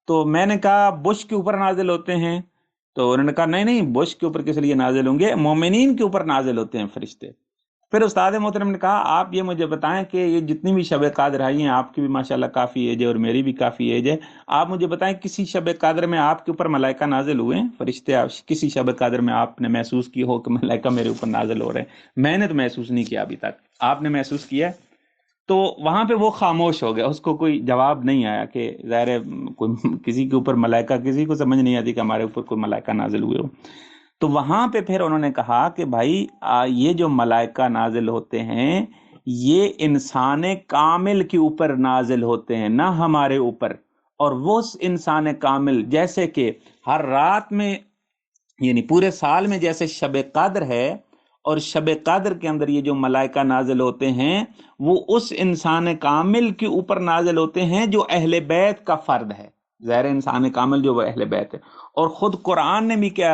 تو میں نے کہا بش کے اوپر نازل ہوتے ہیں؟ تو انہوں نے کہا نہیں، بش کے اوپر کس لیے نازل ہوں گے، مومنین کے اوپر نازل ہوتے ہیں فرشتے۔ پھر استاد محترم نے کہا آپ یہ مجھے بتائیں کہ یہ جتنی بھی شب قدر آئی ہیں، آپ کی بھی ماشاءاللہ کافی ایج ہے اور میری بھی کافی ایج ہے، آپ مجھے بتائیں کسی شب قدر میں آپ کے اوپر ملائکہ نازل ہوئے ہیں، فرشتے کسی شب قدر میں آپ نے محسوس کی ہو کہ ملائکہ میرے اوپر نازل ہو رہے ہیں؟ میں نے تو محسوس نہیں کیا ابھی تک، آپ نے محسوس کیا ہے؟ تو وہاں پہ وہ خاموش ہو گیا، اس کو کوئی جواب نہیں آیا کہ ظاہر ہے کوئی کسی کے اوپر ملائکہ، کسی کو سمجھ نہیں آتی کہ ہمارے اوپر کوئی ملائکہ نازل ہوئے ہو۔ تو وہاں پہ پھر انہوں نے کہا کہ بھائی یہ جو ملائکہ نازل ہوتے ہیں یہ انسان کامل کے اوپر نازل ہوتے ہیں، نہ ہمارے اوپر، اور وہ انسان کامل جیسے کہ ہر رات میں یعنی پورے سال میں جیسے شب قدر ہے، اور شب قدر کے اندر یہ جو ملائکہ نازل ہوتے ہیں وہ اس انسان کامل کے اوپر نازل ہوتے ہیں جو اہل بیت کا فرد ہے، ظاہر انسان کامل جو وہ اہل بیت ہے۔ اور خود قرآن نے بھی کیا،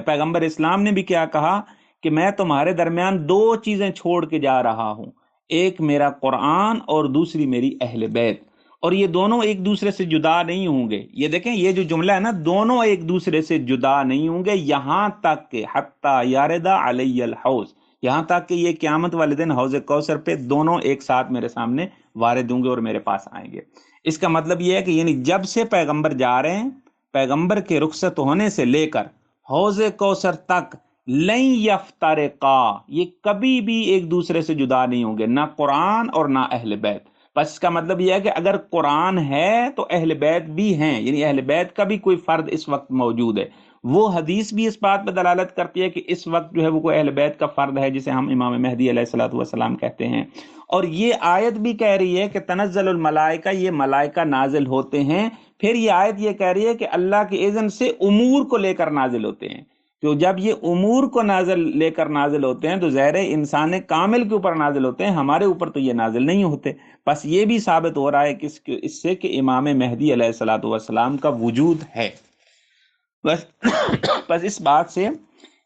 پیغمبر اسلام نے بھی کیا کہا کہ میں تمہارے درمیان دو چیزیں چھوڑ کے جا رہا ہوں، ایک میرا قرآن اور دوسری میری اہل بیت، اور یہ دونوں ایک دوسرے سے جدا نہیں ہوں گے۔ یہ دیکھیں یہ جو جملہ ہے نا، دونوں ایک دوسرے سے جدا نہیں ہوں گے یہاں تک کہ حتیٰ یاردا علی الحوض، یہاں تک کہ یہ قیامت والے دن حوض کوثر پہ دونوں ایک ساتھ میرے سامنے وارد ہوں گے اور میرے پاس آئیں گے۔ اس کا مطلب یہ ہے کہ یعنی جب سے پیغمبر جا رہے ہیں، پیغمبر کے رخصت ہونے سے لے کر حوض کوثر تک لن یفترقا، یہ کبھی بھی ایک دوسرے سے جدا نہیں ہوں گے، نہ قرآن اور نہ اہل بیت۔ بس اس کا مطلب یہ ہے کہ اگر قرآن ہے تو اہل بیت بھی ہیں، یعنی اہل بیت کا بھی کوئی فرد اس وقت موجود ہے۔ وہ حدیث بھی اس بات پہ دلالت کرتی ہے کہ اس وقت جو ہے وہ کوئی اہل بیت کا فرد ہے جسے ہم امام مہدی علیہ الصلوۃ والسلام کہتے ہیں۔ اور یہ آیت بھی کہہ رہی ہے کہ تنزل الملائکہ، یہ ملائکہ نازل ہوتے ہیں۔ پھر یہ آیت یہ کہہ رہی ہے کہ اللہ کے اذن سے امور کو لے کر نازل ہوتے ہیں۔ تو جب یہ امور کو لے کر نازل ہوتے ہیں تو ظاہر انسان کامل کے اوپر نازل ہوتے ہیں، ہمارے اوپر تو یہ نازل نہیں ہوتے۔ بس یہ بھی ثابت ہو رہا ہے کہ اس سے کہ امام مہدی علیہ الصلوۃ والسلام کا وجود ہے۔ بس اس بات سے،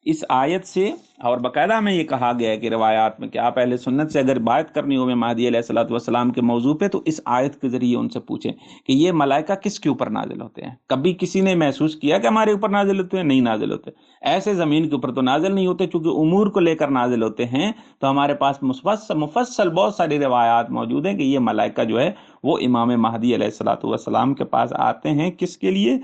اس آیت سے، اور باقاعدہ میں یہ کہا گیا ہے کہ روایات میں کہ آپ اہل سنت سے اگر بات کرنی ہو مہدی علیہ الصلوۃ والسلام کے موضوع پہ تو اس آیت کے ذریعے ان سے پوچھیں کہ یہ ملائکہ کس کے اوپر نازل ہوتے ہیں۔ کبھی کسی نے محسوس کیا کہ ہمارے اوپر نازل ہوتے ہیں؟ نہیں نازل ہوتے، ایسے زمین کے اوپر تو نازل نہیں ہوتے، چونکہ امور کو لے کر نازل ہوتے ہیں۔ تو ہمارے پاس مفصل بہت ساری روایات موجود ہیں کہ یہ ملائکہ جو ہے وہ امام مہدی علیہ الصلوۃ والسلام کے پاس آتے ہیں، کس کے لیے؟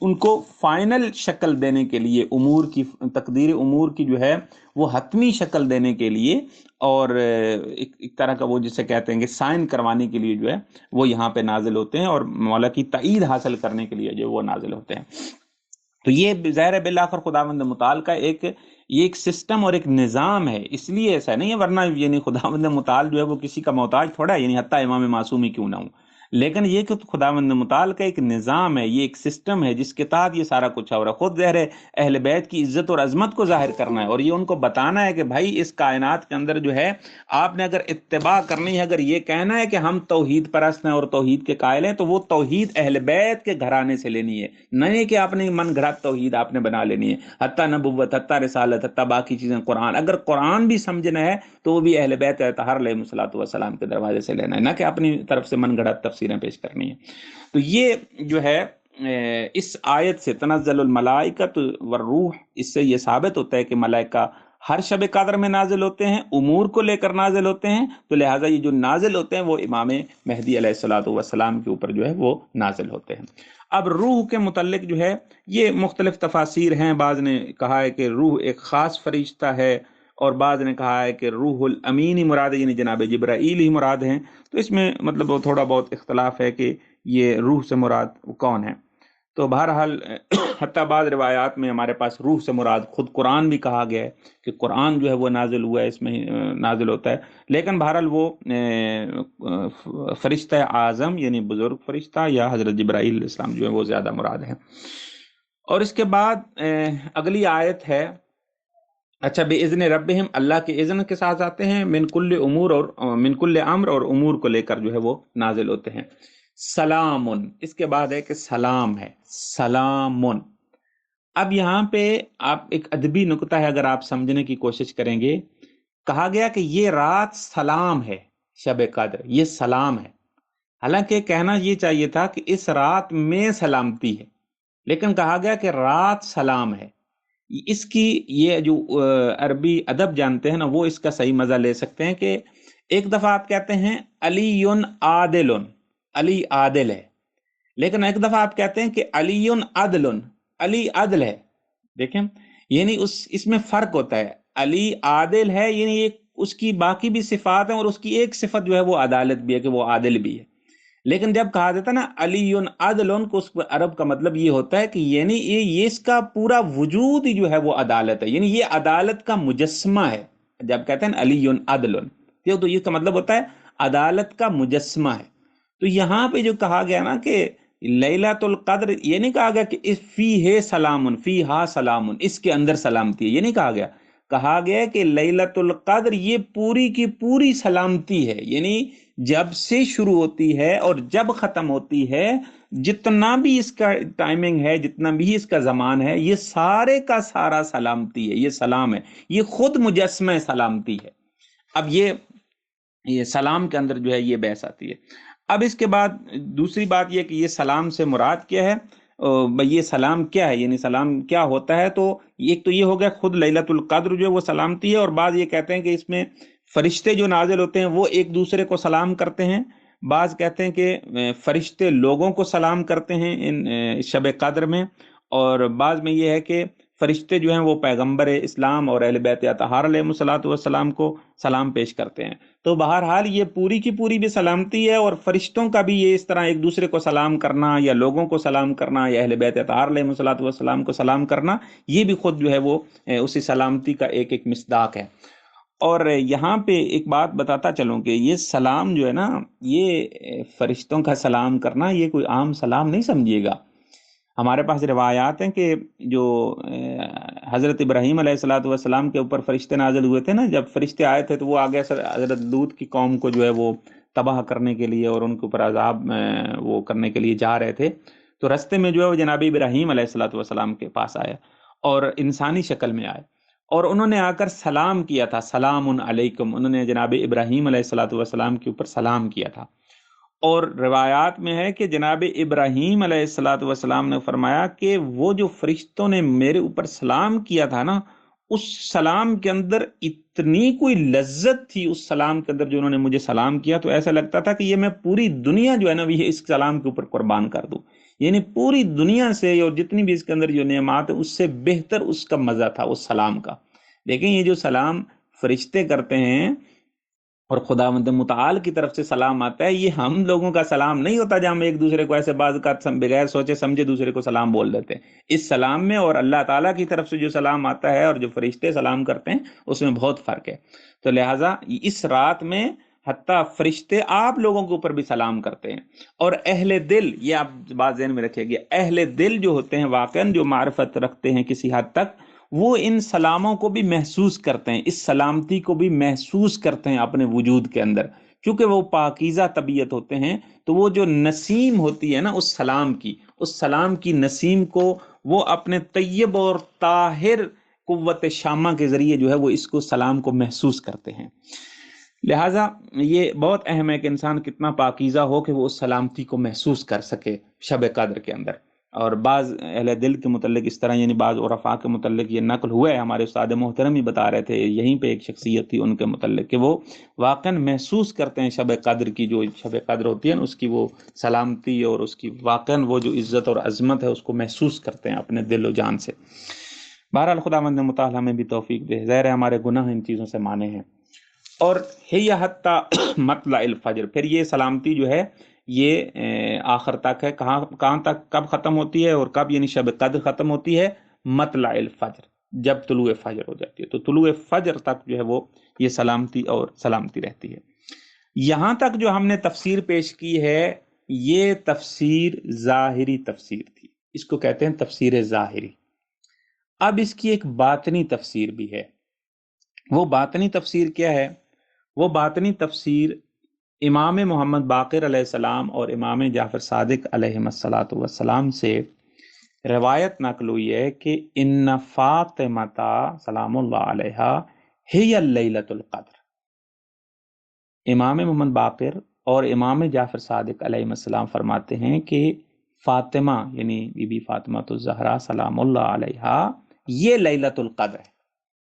ان کو فائنل شکل دینے کے لیے، امور کی تقدیر امور کی جو ہے وہ حتمی شکل دینے کے لیے، اور ایک طرح کا وہ جسے کہتے ہیں کہ سائن کروانے کے لیے جو ہے وہ یہاں پہ نازل ہوتے ہیں، اور مولا کی تائید حاصل کرنے کے لیے جو وہ نازل ہوتے ہیں۔ تو یہ ظاہر بالآخر خداوند متعال کا یہ ایک سسٹم اور ایک نظام ہے، اس لیے ایسا نہیں ہے، ورنہ یعنی خداوند متعال جو ہے وہ کسی کا محتاج تھوڑا ہے، یعنی حتیٰ امام معصوم ہی کیوں نہ ہوں، لیکن یہ کہ خداوند متعال کا ایک نظام ہے، یہ ایک سسٹم ہے جس کے تحت یہ سارا کچھ ہو رہا ہے۔ خود ظاہر اہل بیت کی عزت اور عظمت کو ظاہر کرنا ہے، اور یہ ان کو بتانا ہے کہ بھائی اس کائنات کے اندر جو ہے آپ نے اگر اتباع کرنی ہے، اگر یہ کہنا ہے کہ ہم توحید پرست ہیں اور توحید کے قائل ہیں، تو وہ توحید اہل بیت کے گھرانے سے لینی ہے، نہیں کہ اپنی من گھڑت توحید آپ نے بنا لینی ہے، حتیٰ نبوت، حتیٰ رسالت، حتیٰ باقی چیزیں، قرآن، اگر قرآن بھی سمجھنا ہے تو وہ بھی اہل بیت اطہار علیہ الصلوۃ والسلام کے دروازے سے لینا ہے، نہ کہ اپنی طرف سے من گھڑت تفسیریں پیش کرنی ہے۔ تو یہ جو ہے اس آیت سے تنزل الملائکۃ والروح، اس سے یہ ثابت ہوتا ہے کہ ملائکہ ہر شب قدر میں نازل ہوتے ہیں، امور کو لے کر نازل ہوتے ہیں، تو لہٰذا یہ جو نازل ہوتے ہیں وہ امام مہدی علیہ الصلوۃ والسلام کے اوپر جو ہے وہ نازل ہوتے ہیں۔ اب روح کے متعلق جو ہے یہ مختلف تفاسیر ہیں، بعض نے کہا ہے کہ روح ایک خاص فرشتہ ہے، اور بعض نے کہا ہے کہ روح الامین ہی مراد ہے، یعنی جناب جبرائیل ہی مراد ہیں۔ تو اس میں مطلب تھوڑا بہت اختلاف ہے کہ یہ روح سے مراد کون ہے۔ تو بہرحال حتیٰ بعض روایات میں ہمارے پاس روح سے مراد خود قرآن بھی کہا گیا ہے کہ قرآن جو ہے وہ نازل ہوا ہے، اس میں نازل ہوتا ہے، لیکن بہرحال وہ فرشتہ اعظم یعنی بزرگ فرشتہ یا حضرت جبرائیل علیہ السلام جو ہے وہ زیادہ مراد ہے۔ اور اس کے بعد اگلی آیت ہے، اچھا، بِإِذْنِ رَبِّهِمْ، اللہ کے اذن کے ساتھ آتے ہیں، من کل امور، اور من کل امر، اور امور کو لے کر جو ہے وہ نازل ہوتے ہیں۔ سلام، اس کے بعد ہے کہ سلام ہے، سلام۔ اب یہاں پہ آپ ایک ادبی نکتہ ہے، اگر آپ سمجھنے کی کوشش کریں گے، کہا گیا کہ یہ رات سلام ہے، شب قدر یہ سلام ہے، حالانکہ کہنا یہ چاہیے تھا کہ اس رات میں سلامتی ہے، لیکن کہا گیا کہ رات سلام ہے۔ اس کی یہ جو عربی ادب جانتے ہیں نا، وہ اس کا صحیح مزہ لے سکتے ہیں کہ ایک دفعہ آپ کہتے ہیں علی عادل، علی عادل ہے، لیکن ایک دفعہ آپ کہتے ہیں کہ علی عدل، علی عدل ہے۔ دیکھیں یعنی اس میں فرق ہوتا ہے، علی عادل ہے یعنی ایک اس کی باقی بھی صفات ہیں، اور اس کی ایک صفت جو ہے وہ عدالت بھی ہے کہ وہ عادل بھی ہے، لیکن جب کہا جاتا ہے نا علی عدل کو، اس عرب کا مطلب یہ ہوتا ہے کہ یعنی یہ اس کا پورا وجود ہی جو ہے وہ عدالت ہے، یعنی یہ عدالت کا مجسمہ ہے۔ جب کہتے ہیں علی عدل، تو یہ کا مطلب ہوتا ہے عدالت کا مجسمہ ہے۔ تو یہاں پہ جو کہا گیا نا کہ لیلۃ القدر، یہ نہیں کہا گیا کہ اس فی ہے سلامن، فی ہا سلامن، اس کے اندر سلامتی ہے، یہ نہیں کہا گیا. کہا گیا کہ لیلۃ القدر یہ پوری کی پوری سلامتی ہے، یعنی جب سے شروع ہوتی ہے اور جب ختم ہوتی ہے، جتنا بھی اس کا ٹائمنگ ہے، جتنا بھی اس کا زمان ہے، یہ سارے کا سارا سلامتی ہے، یہ سلام ہے، یہ خود مجسمہ سلامتی ہے. اب یہ سلام کے اندر جو ہے یہ بحث آتی ہے. اب اس کے بعد دوسری بات یہ کہ یہ سلام سے مراد کیا ہے، بھئی یہ سلام کیا ہے، یعنی سلام کیا ہوتا ہے. تو ایک تو یہ ہو گیا خود لیلۃ القدر جو ہے وہ سلامتی ہے، اور بعض یہ کہتے ہیں کہ اس میں فرشتے جو نازل ہوتے ہیں وہ ایک دوسرے کو سلام کرتے ہیں. بعض کہتے ہیں کہ فرشتے لوگوں کو سلام کرتے ہیں ان شب قدر میں، اور بعض میں یہ ہے کہ فرشتے جو ہیں وہ پیغمبر اسلام اور اہل بیت اطہار علیہ الصلوۃ والسلام کو سلام پیش کرتے ہیں. تو بہرحال یہ پوری کی پوری بھی سلامتی ہے، اور فرشتوں کا بھی یہ اس طرح ایک دوسرے کو سلام کرنا، یا لوگوں کو سلام کرنا، یا اہل بیت اطہار علیہ الصلوۃ والسلام کو سلام کرنا، یہ بھی خود جو ہے وہ اسی سلامتی کا ایک ایک مصداق ہے. اور یہاں پہ ایک بات بتاتا چلوں کہ یہ سلام جو ہے نا، یہ فرشتوں کا سلام کرنا یہ کوئی عام سلام نہیں سمجھیے گا. ہمارے پاس روایات ہیں کہ جو حضرت ابراہیم علیہ الصلوۃ والسلام کے اوپر فرشتے نازل ہوئے تھے نا، جب فرشتے آئے تھے تو وہ آگے حضرت لوط کی قوم کو جو ہے وہ تباہ کرنے کے لیے اور ان کے اوپر عذاب وہ کرنے کے لیے جا رہے تھے. تو رستے میں جو ہے وہ جناب ابراہیم علیہ الصلوۃ والسلام کے پاس آئے، اور انسانی شکل میں آئے، اور انہوں نے آ کر سلام کیا تھا، سلام علیکم، انہوں نے جناب ابراہیم علیہ الصلوۃ والسلام کے اوپر سلام کیا تھا. اور روایات میں ہے کہ جناب ابراہیم علیہ الصلوۃ والسلام نے فرمایا کہ وہ جو فرشتوں نے میرے اوپر سلام کیا تھا نا، اس سلام کے اندر اتنی کوئی لذت تھی، اس سلام کے اندر جو انہوں نے مجھے سلام کیا، تو ایسا لگتا تھا کہ یہ میں پوری دنیا جو ہے نا یہ اس سلام کے اوپر قربان کر دوں. یعنی پوری دنیا سے اور جتنی بھی اس کے اندر جو نعمات ہیں اس سے بہتر اس کا مزہ تھا اس سلام کا. دیکھیں یہ جو سلام فرشتے کرتے ہیں اور خداوند متعال کی طرف سے سلام آتا ہے، یہ ہم لوگوں کا سلام نہیں ہوتا جہاں ہم ایک دوسرے کو ایسے بعض کا بغیر سوچے سمجھے دوسرے کو سلام بول دیتے ہیں. اس سلام میں اور اللہ تعالیٰ کی طرف سے جو سلام آتا ہے اور جو فرشتے سلام کرتے ہیں اس میں بہت فرق ہے. تو لہٰذا اس رات میں حتیٰ فرشتے آپ لوگوں کے اوپر بھی سلام کرتے ہیں. اور اہل دل، یہ آپ بات ذہن میں رکھیے گا، اہل دل جو ہوتے ہیں واقعاً جو معرفت رکھتے ہیں کسی حد تک، وہ ان سلاموں کو بھی محسوس کرتے ہیں، اس سلامتی کو بھی محسوس کرتے ہیں اپنے وجود کے اندر، کیونکہ وہ پاکیزہ طبیعت ہوتے ہیں. تو وہ جو نسیم ہوتی ہے نا اس سلام کی نسیم کو وہ اپنے طیب اور طاہر قوت شامہ کے ذریعے جو ہے وہ اس کو سلام کو محسوس کرتے ہیں. لہٰذا یہ بہت اہم ہے کہ انسان کتنا پاکیزہ ہو کہ وہ اس سلامتی کو محسوس کر سکے شب قدر کے اندر. اور بعض اہل دل کے متعلق اس طرح، یعنی بعض عرفاء کے متعلق یہ نقل ہوا ہے، ہمارے استاد محترم ہی بتا رہے تھے، یہیں پہ ایک شخصیت تھی ان کے متعلق کہ وہ واقعاً محسوس کرتے ہیں شب قدر کی، جو شب قدر ہوتی ہے نا اس کی وہ سلامتی اور اس کی واقعاً وہ جو عزت اور عظمت ہے اس کو محسوس کرتے ہیں اپنے دل و جان سے. بہرحال خداوند متعال ہمیں بھی توفیق دے. ظاہر ہے ہمارے گناہ ان چیزوں سے مانے ہیں. اور ہی حتیٰ مطلع الفجر، پھر یہ سلامتی جو ہے یہ آخر تک ہے. کہاں تک، کب ختم ہوتی ہے اور کب، یعنی شب قدر ختم ہوتی ہے مطلع الفجر، جب طلوع فجر ہو جاتی ہے. تو طلوع فجر تک جو ہے وہ یہ سلامتی اور سلامتی رہتی ہے. یہاں تک جو ہم نے تفسیر پیش کی ہے یہ تفسیر ظاہری تفسیر تھی، اس کو کہتے ہیں تفسیر ظاہری. اب اس کی ایک باطنی تفسیر بھی ہے. وہ باطنی تفسیر کیا ہے؟ وہ باطنی تفسیر امام محمد باقر علیہ السلام اور امام جعفر صادق علیہ السلام سے روایت نقل ہوئی ہے کہ ان فاطمہ سلام اللہ علیہا ہی اللیلۃ القدر. امام محمد باقر اور امام جعفر صادق علیہ السلام فرماتے ہیں کہ فاطمہ یعنی بی بی فاطمہ الزہرا سلام اللہ علیہا یہ لیلۃ القدر ہے،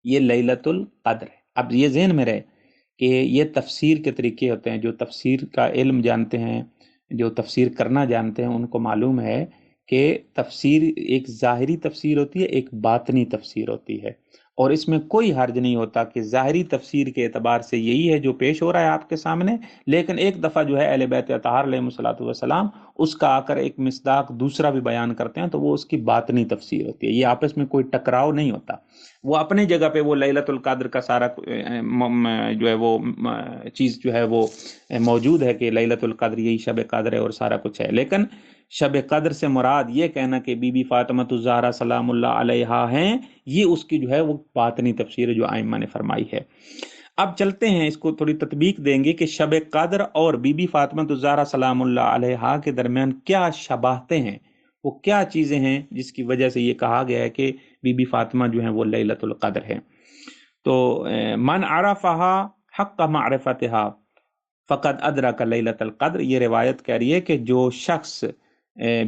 یہ لیلۃ القدر ہے. اب یہ ذہن میں رہے کہ یہ تفسیر کے طریقے ہوتے ہیں. جو تفسیر کا علم جانتے ہیں، جو تفسیر کرنا جانتے ہیں، ان کو معلوم ہے کہ تفسیر ایک ظاہری تفسیر ہوتی ہے، ایک باطنی تفسیر ہوتی ہے. اور اس میں کوئی حرج نہیں ہوتا کہ ظاہری تفسیر کے اعتبار سے یہی ہے جو پیش ہو رہا ہے آپ کے سامنے، لیکن ایک دفعہ جو ہے اہل بیت اطہار علیہم الصلوۃ والسلام اس کا آ کر ایک مصداق دوسرا بھی بیان کرتے ہیں تو وہ اس کی باطنی تفسیر ہوتی ہے، یہ آپس میں کوئی ٹکراؤ نہیں ہوتا۔ وہ اپنی جگہ پہ وہ لیلۃ القدر کا سارا جو ہے وہ چیز جو ہے وہ موجود ہے کہ لیلۃ القدر یہی شب قدر ہے اور سارا کچھ ہے، لیکن شب قدر سے مراد یہ کہنا کہ بی بی فاطمہ الزہرا سلام اللہ علیہا ہیں، یہ اس کی جو ہے وہ باطنی تفسیر جو ائمہ نے فرمائی ہے۔ اب چلتے ہیں اس کو تھوڑی تطبیق دیں گے کہ شب قدر اور بی بی فاطمہ الزہرا سلام اللہ علیہا کے درمیان کیا شباہتیں ہیں، وہ کیا چیزیں ہیں جس کی وجہ سے یہ کہا گیا ہے کہ بی بی فاطمہ جو ہیں وہ لیلۃ القدر ہے۔ تو من عرفہا حق معرفتہا فقد ادرک لیلۃ القدر، یہ روایت کہہ رہی ہے کہ جو شخص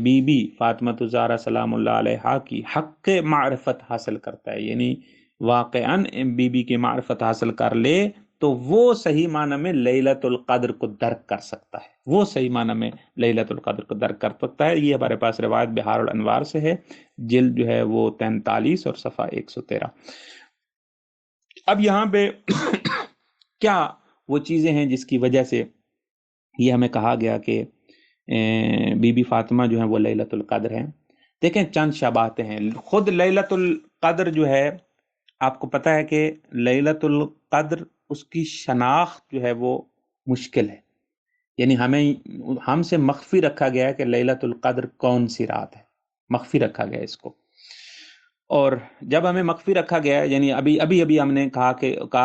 بی بی فاطمہ الزہرا سلام اللہ علیہا کی حق معرفت حاصل کرتا ہے، یعنی واقعاً بی بی کی معرفت حاصل کر لے تو وہ صحیح معنی میں لیلۃ القدر کو درک کر سکتا ہے، وہ صحیح معنی میں لیلۃ القدر کو درک کر سکتا ہے۔ یہ ہمارے پاس روایت بہار الانوار سے ہے، جلد جو ہے وہ 43 اور صفحہ 113۔ اب یہاں پہ کیا وہ چیزیں ہیں جس کی وجہ سے یہ ہمیں کہا گیا کہ بی بی فاطمہ جو ہیں وہ لیلۃ القدر ہیں؟ دیکھیں چند شباہتیں ہیں۔ خود لیلۃ القدر جو ہے آپ کو پتہ ہے کہ لیلۃ القدر اس کی شناخت جو ہے وہ مشکل ہے، یعنی ہم سے مخفی رکھا گیا ہے کہ لیلۃ القدر کون سی رات ہے، مخفی رکھا گیا ہے اس کو۔ اور جب ہمیں مخفی رکھا گیا ہے، یعنی ابھی ہم نے کہا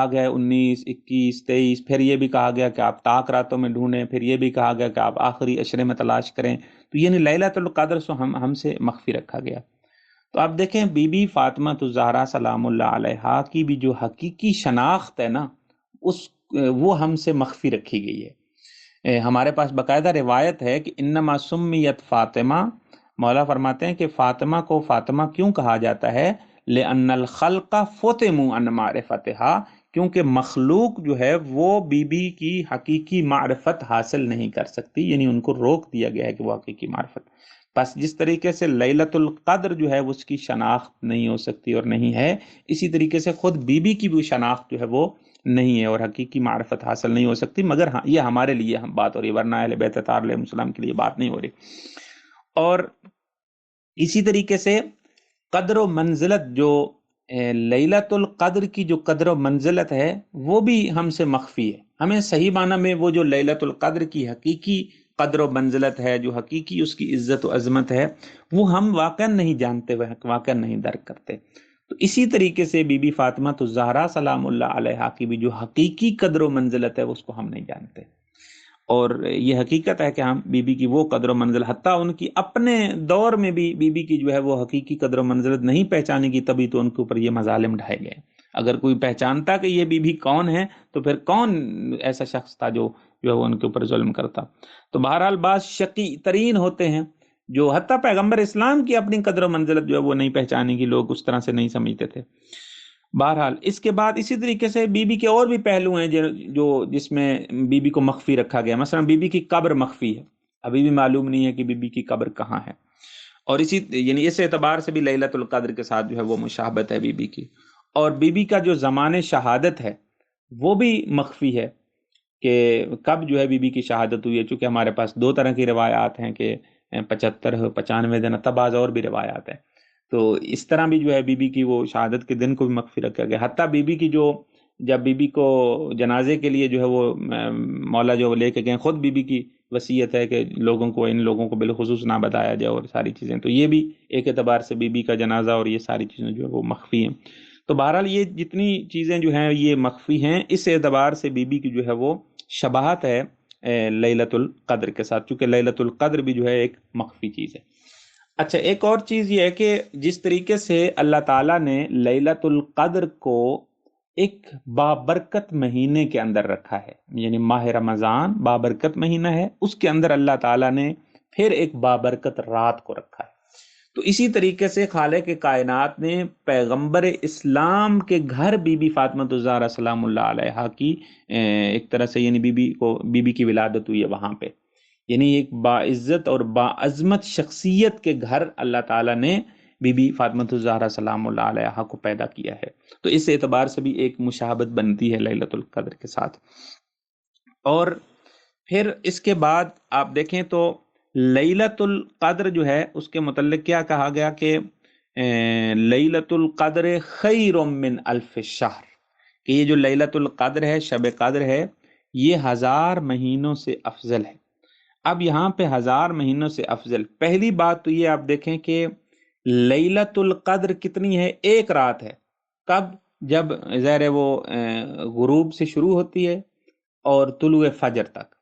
گیا ہے 19، 21، 23، پھر یہ بھی کہا گیا کہ آپ طاق راتوں میں ڈھونڈیں، پھر یہ بھی کہا گیا کہ آپ آخری عشرے میں تلاش کریں، تو یعنی لیلۃ القدر سے ہم سے مخفی رکھا گیا۔ تو آپ دیکھیں بی بی فاطمہ الزہرا سلام اللہ علیہا کی بھی جو حقیقی شناخت ہے نا، وہ ہم سے مخفی رکھی گئی ہے۔ ہمارے پاس باقاعدہ روایت ہے کہ انما سمیت فاطمہ، مولا فرماتے ہیں کہ فاطمہ کو فاطمہ کیوں کہا جاتا ہے؟ لأن الخلق فتموا عن معرفتها، کیونکہ مخلوق جو ہے وہ بی بی کی حقیقی معرفت حاصل نہیں کر سکتی، یعنی ان کو روک دیا گیا ہے کہ وہ حقیقی معرفت۔ بس جس طریقے سے لیلۃ القدر جو ہے اس کی شناخت نہیں ہو سکتی اور نہیں ہے، اسی طریقے سے خود بی بی کی بھی شناخت جو ہے وہ نہیں ہے اور حقیقی معرفت حاصل نہیں ہو سکتی، مگر ہاں یہ ہمارے لیے ہم بات ہو رہی ہے، ورنہ اہل بیت اطہار علیہ السلام کے لیے بات نہیں ہو رہی۔ اور اسی طریقے سے قدر و منزلت، جو لیلۃ القدر کی جو قدر و منزلت ہے وہ بھی ہم سے مخفی ہے، ہمیں صحیح معنی میں وہ جو لیلۃ القدر کی حقیقی قدر و منزلت ہے، جو حقیقی اس کی عزت و عظمت ہے، وہ ہم واقعا نہیں جانتے، واقعا نہیں درک کرتے۔ تو اسی طریقے سے بی بی فاطمہ الزہرا سلام اللہ علیہا کی بھی جو حقیقی قدر و منزلت ہے اس کو ہم نہیں جانتے، اور یہ حقیقت ہے کہ ہم بی بی کی وہ قدر و منزل، حتیٰ ان کی اپنے دور میں بھی بی بی کی جو ہے وہ حقیقی قدر و منزلت نہیں پہچانے کی، تبھی تو ان کے اوپر یہ مظالم ڈھائے گئے۔ اگر کوئی پہچانتا کہ یہ بی بی کون ہے تو پھر کون ایسا شخص تھا جو ہے وہ ان کے اوپر ظلم کرتا۔ تو بہرحال بعض شقی ترین ہوتے ہیں جو حتیٰ پیغمبر اسلام کی اپنی قدر و منزلت جو ہے وہ نہیں پہچانے کی، لوگ اس طرح سے نہیں سمجھتے تھے۔ بہرحال اس کے بعد اسی طریقے سے بی بی کے اور بھی پہلو ہیں جو جس میں بی بی کو مخفی رکھا گیا، مثلا بی بی کی قبر مخفی ہے، ابھی بھی معلوم نہیں ہے کہ بی بی کی قبر کہاں ہے، اور یعنی اس اعتبار سے بھی لیلۃ القدر کے ساتھ جو ہے وہ مشابہت ہے بی بی کی۔ اور بی بی کا جو زمان شہادت ہے وہ بھی مخفی ہے کہ کب جو ہے بی بی کی شہادت ہوئی ہے، چونکہ ہمارے پاس دو طرح کی روایات ہیں کہ 75 95 دن، بعض اور بھی روایات ہیں، تو اس طرح بھی جو ہے بی بی کی وہ شہادت کے دن کو بھی مخفی رکھا گیا۔ حتیٰ بی بی کی جب بی بی کو جنازے کے لیے جو ہے وہ مولا جو لے کے گئے، خود بی بی کی وصیت ہے کہ ان لوگوں کو بالخصوص نہ بتایا جائے اور ساری چیزیں، تو یہ بھی ایک اعتبار سے بی بی کا جنازہ اور یہ ساری چیزیں جو ہے وہ مخفی ہیں۔ تو بہرحال یہ جتنی چیزیں جو ہیں یہ مخفی ہیں، اس اعتبار سے بی بی کی جو ہے وہ شباہت ہے لیلۃ القدر کے ساتھ، چونکہ لیلۃ القدر بھی جو ہے ایک مخفی چیز ہے۔ اچھا ایک اور چیز یہ ہے کہ جس طریقے سے اللہ تعالیٰ نے لیلۃ القدر کو ایک بابرکت مہینے کے اندر رکھا ہے، یعنی ماہ رمضان بابرکت مہینہ ہے، اس کے اندر اللہ تعالیٰ نے پھر ایک بابرکت رات کو رکھا ہے، تو اسی طریقے سے خالق کائنات نے پیغمبر اسلام کے گھر بی بی فاطمہ الزہرا سلام اللہ علیہا کی ایک طرح سے، یعنی بی بی کی ولادت ہوئی ہے وہاں پہ، یعنی ایک باعزت اور باعظمت شخصیت کے گھر اللہ تعالیٰ نے بی بی فاطمہ الزہرا سلام اللہ علیہا کو پیدا کیا ہے۔ تو اس اعتبار سے بھی ایک مشابہت بنتی ہے لیلۃ القدر کے ساتھ۔ اور پھر اس کے بعد آپ دیکھیں تو لیلۃ القدر جو ہے اس کے متعلق کیا کہا گیا کہ لیلۃ القدر خیر من الف شہر، کہ یہ جو لیلۃ القدر ہے، شب قدر ہے، یہ 1000 مہینوں سے افضل ہے۔ اب یہاں پہ 1000 مہینوں سے افضل، پہلی بات تو یہ آپ دیکھیں کہ لیلۃ القدر کتنی ہے؟ ایک رات ہے۔ کب؟ جب ظاہر ہے وہ غروب سے شروع ہوتی ہے اور طلوع فجر تک،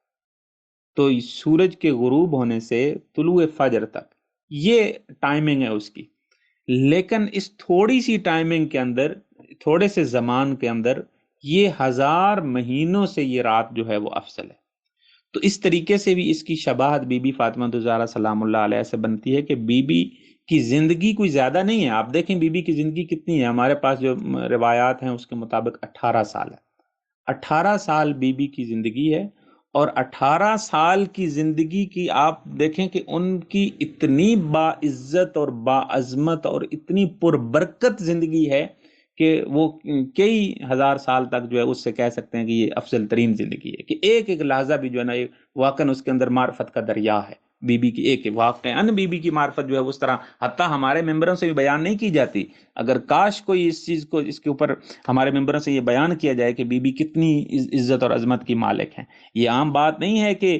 تو سورج کے غروب ہونے سے طلوع فجر تک یہ ٹائمنگ ہے اس کی۔ لیکن اس تھوڑی سی ٹائمنگ کے اندر، تھوڑے سے زمان کے اندر، یہ 1000 مہینوں سے یہ رات جو ہے وہ افضل ہے۔ تو اس طریقے سے بھی اس کی شباہت بی بی فاطمہ الزہرا سلام اللہ علیہ سے بنتی ہے کہ بی بی کی زندگی کوئی زیادہ نہیں ہے۔ آپ دیکھیں بی بی کی زندگی کتنی ہے، ہمارے پاس جو روایات ہیں اس کے مطابق 18 سال ہے۔ 18 سال بی بی کی زندگی ہے، اور 18 سال کی زندگی کی آپ دیکھیں کہ ان کی اتنی باعزت اور باعظمت اور اتنی پربرکت زندگی ہے کہ وہ کئی ہزار سال تک جو ہے اس سے کہہ سکتے ہیں کہ یہ افضل ترین زندگی ہے، کہ ایک ایک لحظہ بھی جو ہے نا واقعاً اس کے اندر معرفت کا دریا ہے۔ بی بی کی ایک واقعاً بی بی کی معرفت جو ہے اس طرح حتیٰ ہمارے ممبروں سے بھی بیان نہیں کی جاتی۔ اگر کاش کوئی اس چیز کو، اس کے اوپر ہمارے ممبروں سے یہ بیان کیا جائے کہ بی بی کتنی عزت اور عظمت کی مالک ہیں۔ یہ عام بات نہیں ہے کہ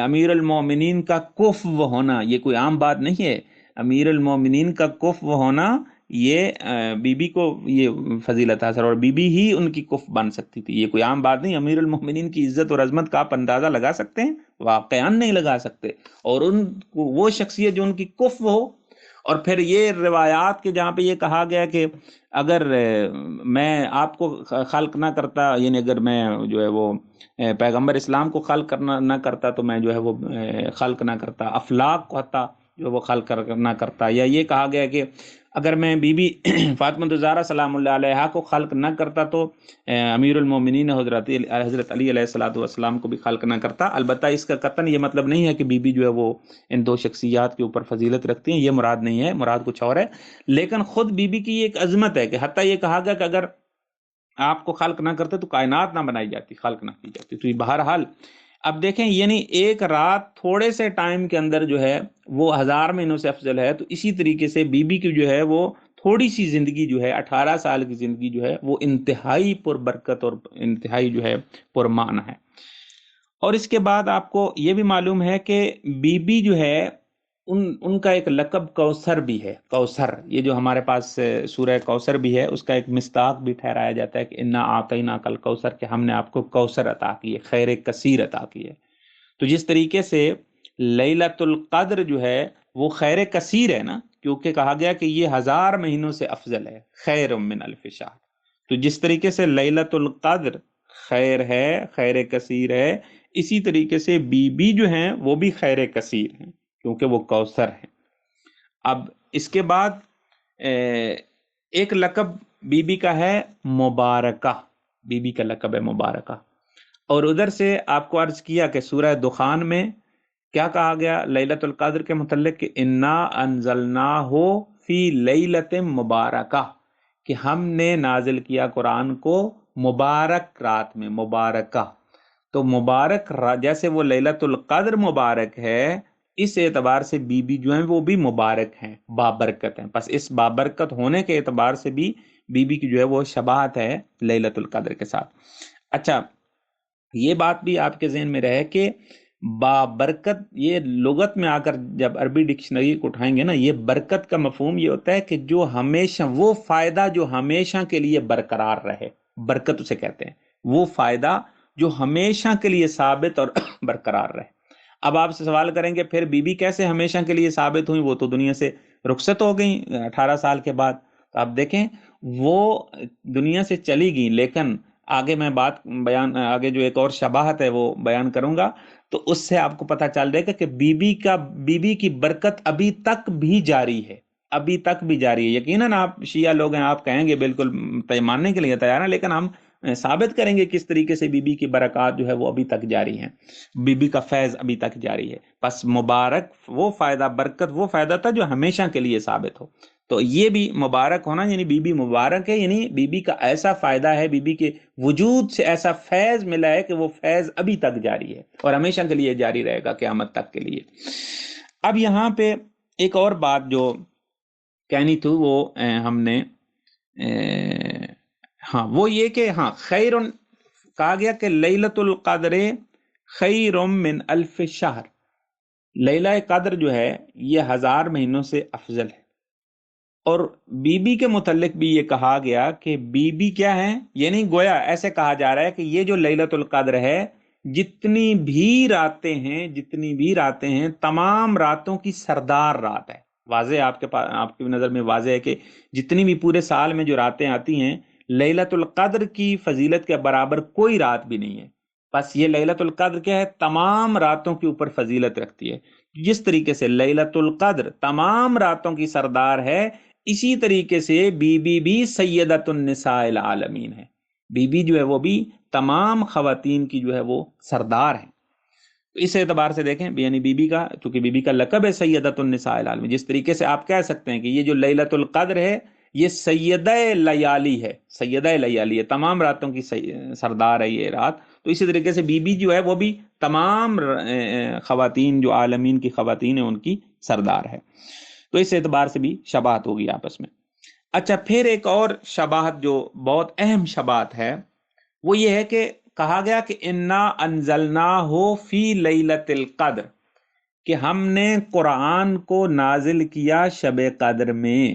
امیر المومنین کا کفو ہونا، یہ کوئی عام بات نہیں ہے۔ امیر المومنین کا کفو ہونا، یہ بی بی کو یہ فضیلت حاصل، اور بی بی ہی ان کی کف بن سکتی تھی، یہ کوئی عام بات نہیں۔ امیر المومنین کی عزت اور عظمت کا آپ اندازہ لگا سکتے ہیں؟ واقعاً نہیں لگا سکتے۔ اور ان کو وہ شخصیت جو ان کی کف ہو، اور پھر یہ روایات کے جہاں پہ یہ کہا گیا کہ اگر میں آپ کو خلق نہ کرتا، یعنی اگر میں جو ہے وہ پیغمبر اسلام کو خلق نہ کرتا تو میں جو ہے وہ خلق نہ کرتا، افلاق کو حتیٰ جو وہ خلق نہ کرتا۔ یا یہ کہا گیا کہ اگر میں بی بی فاطمہ الزہرا سلام اللہ علیہا کو خلق نہ کرتا تو امیر المومنین حضرت علی علیہ الصلوۃ والسلام کو بھی خلق نہ کرتا۔ البتہ اس کا قطعاً یہ مطلب نہیں ہے کہ بی بی جو ہے وہ ان دو شخصیات کے اوپر فضیلت رکھتی ہیں، یہ مراد نہیں ہے، مراد کچھ اور ہے۔ لیکن خود بی بی کی ایک عظمت ہے کہ حتیٰ یہ کہا گیا کہ اگر آپ کو خلق نہ کرتے تو کائنات نہ بنائی جاتی، خلق نہ کی جاتی۔ تو یہ بہرحال اب دیکھیں، یعنی ایک رات تھوڑے سے ٹائم کے اندر جو ہے وہ 1000 مہینوں سے افضل ہے۔ تو اسی طریقے سے بی بی کی جو ہے وہ تھوڑی سی زندگی جو ہے، 18 سال کی زندگی جو ہے، وہ انتہائی پر برکت اور انتہائی جو ہے پرمان ہے۔ اور اس کے بعد آپ کو یہ بھی معلوم ہے کہ بی بی جو ہے ان کا ایک لقب کوثر بھی ہے۔ کوثر، یہ جو ہمارے پاس سورہ کوثر بھی ہے، اس کا ایک مصداق بھی ٹھہرایا جاتا ہے کہ انا اعطیناک الکوثر، کہ ہم نے آپ کو کوثر عطا کی ہے، خیر کثیر عطا کی ہے۔ تو جس طریقے سے لیلۃ القدر جو ہے وہ خیر کثیر ہے نا، کیونکہ کہا گیا کہ یہ 1000 مہینوں سے افضل ہے، خیر من الف شہر۔ تو جس طریقے سے لیلۃ القدر خیر ہے، خیر کثیر ہے، اسی طریقے سے بی بی جو ہیں وہ بھی خیر کثیر ہیں، کیونکہ وہ کوثر ہیں۔ اب اس کے بعد ایک لقب بی بی کا ہے مبارکہ، بی بی کا لقب ہے مبارکہ۔ اور ادھر سے آپ کو عرض کیا کہ سورہ دخان میں کیا کہا گیا لیلۃ القدر کے متعلق کہ انا انزلناہ فی لیلۃ مبارکہ، کہ ہم نے نازل کیا قرآن کو مبارک رات میں، مبارکہ۔ تو مبارک جیسے وہ لیلۃ القدر مبارک ہے، اس اعتبار سے بی بی جو ہیں وہ بھی مبارک ہیں، بابرکت ہیں۔ بس اس بابرکت ہونے کے اعتبار سے بھی بی بی کی جو ہے وہ شباہت ہے لیلۃ القدر کے ساتھ۔ اچھا، یہ بات بھی آپ کے ذہن میں رہے کہ بابرکت، یہ لغت میں آ کر جب عربی ڈکشنری کو اٹھائیں گے نا، یہ برکت کا مفہوم یہ ہوتا ہے کہ جو ہمیشہ، وہ فائدہ جو ہمیشہ کے لیے برقرار رہے، برکت اسے کہتے ہیں، وہ فائدہ جو ہمیشہ کے لیے ثابت اور برقرار رہے۔ اب آپ سے سوال کریں گے پھر بی بی کیسے ہمیشہ کے لیے ثابت ہوئی؟ وہ تو دنیا سے رخصت ہو گئیں 18 سال کے بعد۔ تو آپ دیکھیں وہ دنیا سے چلی گئیں، لیکن آگے میں بات بیان، آگے جو ایک اور شباہت ہے وہ بیان کروں گا، تو اس سے آپ کو پتہ چل جائے گا کہ بی بی کی برکت ابھی تک بھی جاری ہے، ابھی تک بھی جاری ہے۔ یقیناً آپ شیعہ لوگ ہیں، آپ کہیں گے بالکل ماننے کے لیے تیار ہیں، لیکن ہم ثابت کریں گے کس طریقے سے بی بی کی برکات جو ہے وہ ابھی تک جاری ہیں، بی بی کا فیض ابھی تک جاری ہے۔ پس مبارک وہ فائدہ، برکت وہ فائدہ تھا جو ہمیشہ کے لیے ثابت ہو۔ تو یہ بھی مبارک ہونا یعنی بی بی مبارک ہے، یعنی بی بی کا ایسا فائدہ ہے، بی بی کے وجود سے ایسا فیض ملا ہے کہ وہ فیض ابھی تک جاری ہے اور ہمیشہ کے لیے جاری رہے گا قیامت تک کے لیے۔ اب یہاں پہ ایک اور بات جو کہنی تھی وہ ہم نے ہاں وہ یہ کہ ہاں خیر کہا گیا کہ لیلۃ القدر خیر من الف شہر، لیلہ قدر جو ہے یہ 1000 مہینوں سے افضل ہے۔ اور بی بی کے متعلق بھی یہ کہا گیا کہ بی بی کیا ہے، یعنی گویا ایسے کہا جا رہا ہے کہ یہ جو لیلۃ القدر ہے جتنی بھی راتیں ہیں تمام راتوں کی سردار رات ہے۔ واضح آپ کے پاس، آپ کی نظر میں واضح ہے کہ جتنی بھی پورے سال میں جو راتیں آتی ہیں لیلۃ القدر کی فضیلت کے برابر کوئی رات بھی نہیں ہے۔ بس یہ لیلۃ القدر کیا ہے، تمام راتوں کے اوپر فضیلت رکھتی ہے۔ جس طریقے سے لیلۃ القدر تمام راتوں کی سردار ہے، اسی طریقے سے بی بی بھی سیدۃ النساء العالمین ہے۔ بی بی جو ہے وہ بھی تمام خواتین کی جو ہے وہ سردار ہے۔ اس اعتبار سے دیکھیں یعنی بی بی کا، چونکہ بی بی کا لقب ہے سیدۃ النساء العالمین، جس طریقے سے آپ کہہ سکتے ہیں کہ یہ جو لیلۃ القدر ہے یہ سیدہ لیالی ہے، سیدہ لیالی ہے، تمام راتوں کی سردار ہے یہ رات۔ تو اسی طریقے سے بی بی جو ہے وہ بھی تمام خواتین جو عالمین کی خواتین ہیں ان کی سردار ہے۔ تو اس اعتبار سے بھی شباہت ہوگی آپس میں۔ اچھا، پھر ایک اور شباہت جو بہت اہم شباہت ہے وہ یہ ہے کہ کہا گیا کہ انا انزلناہ فی لیلۃ القدر، کہ ہم نے قرآن کو نازل کیا شب قدر میں،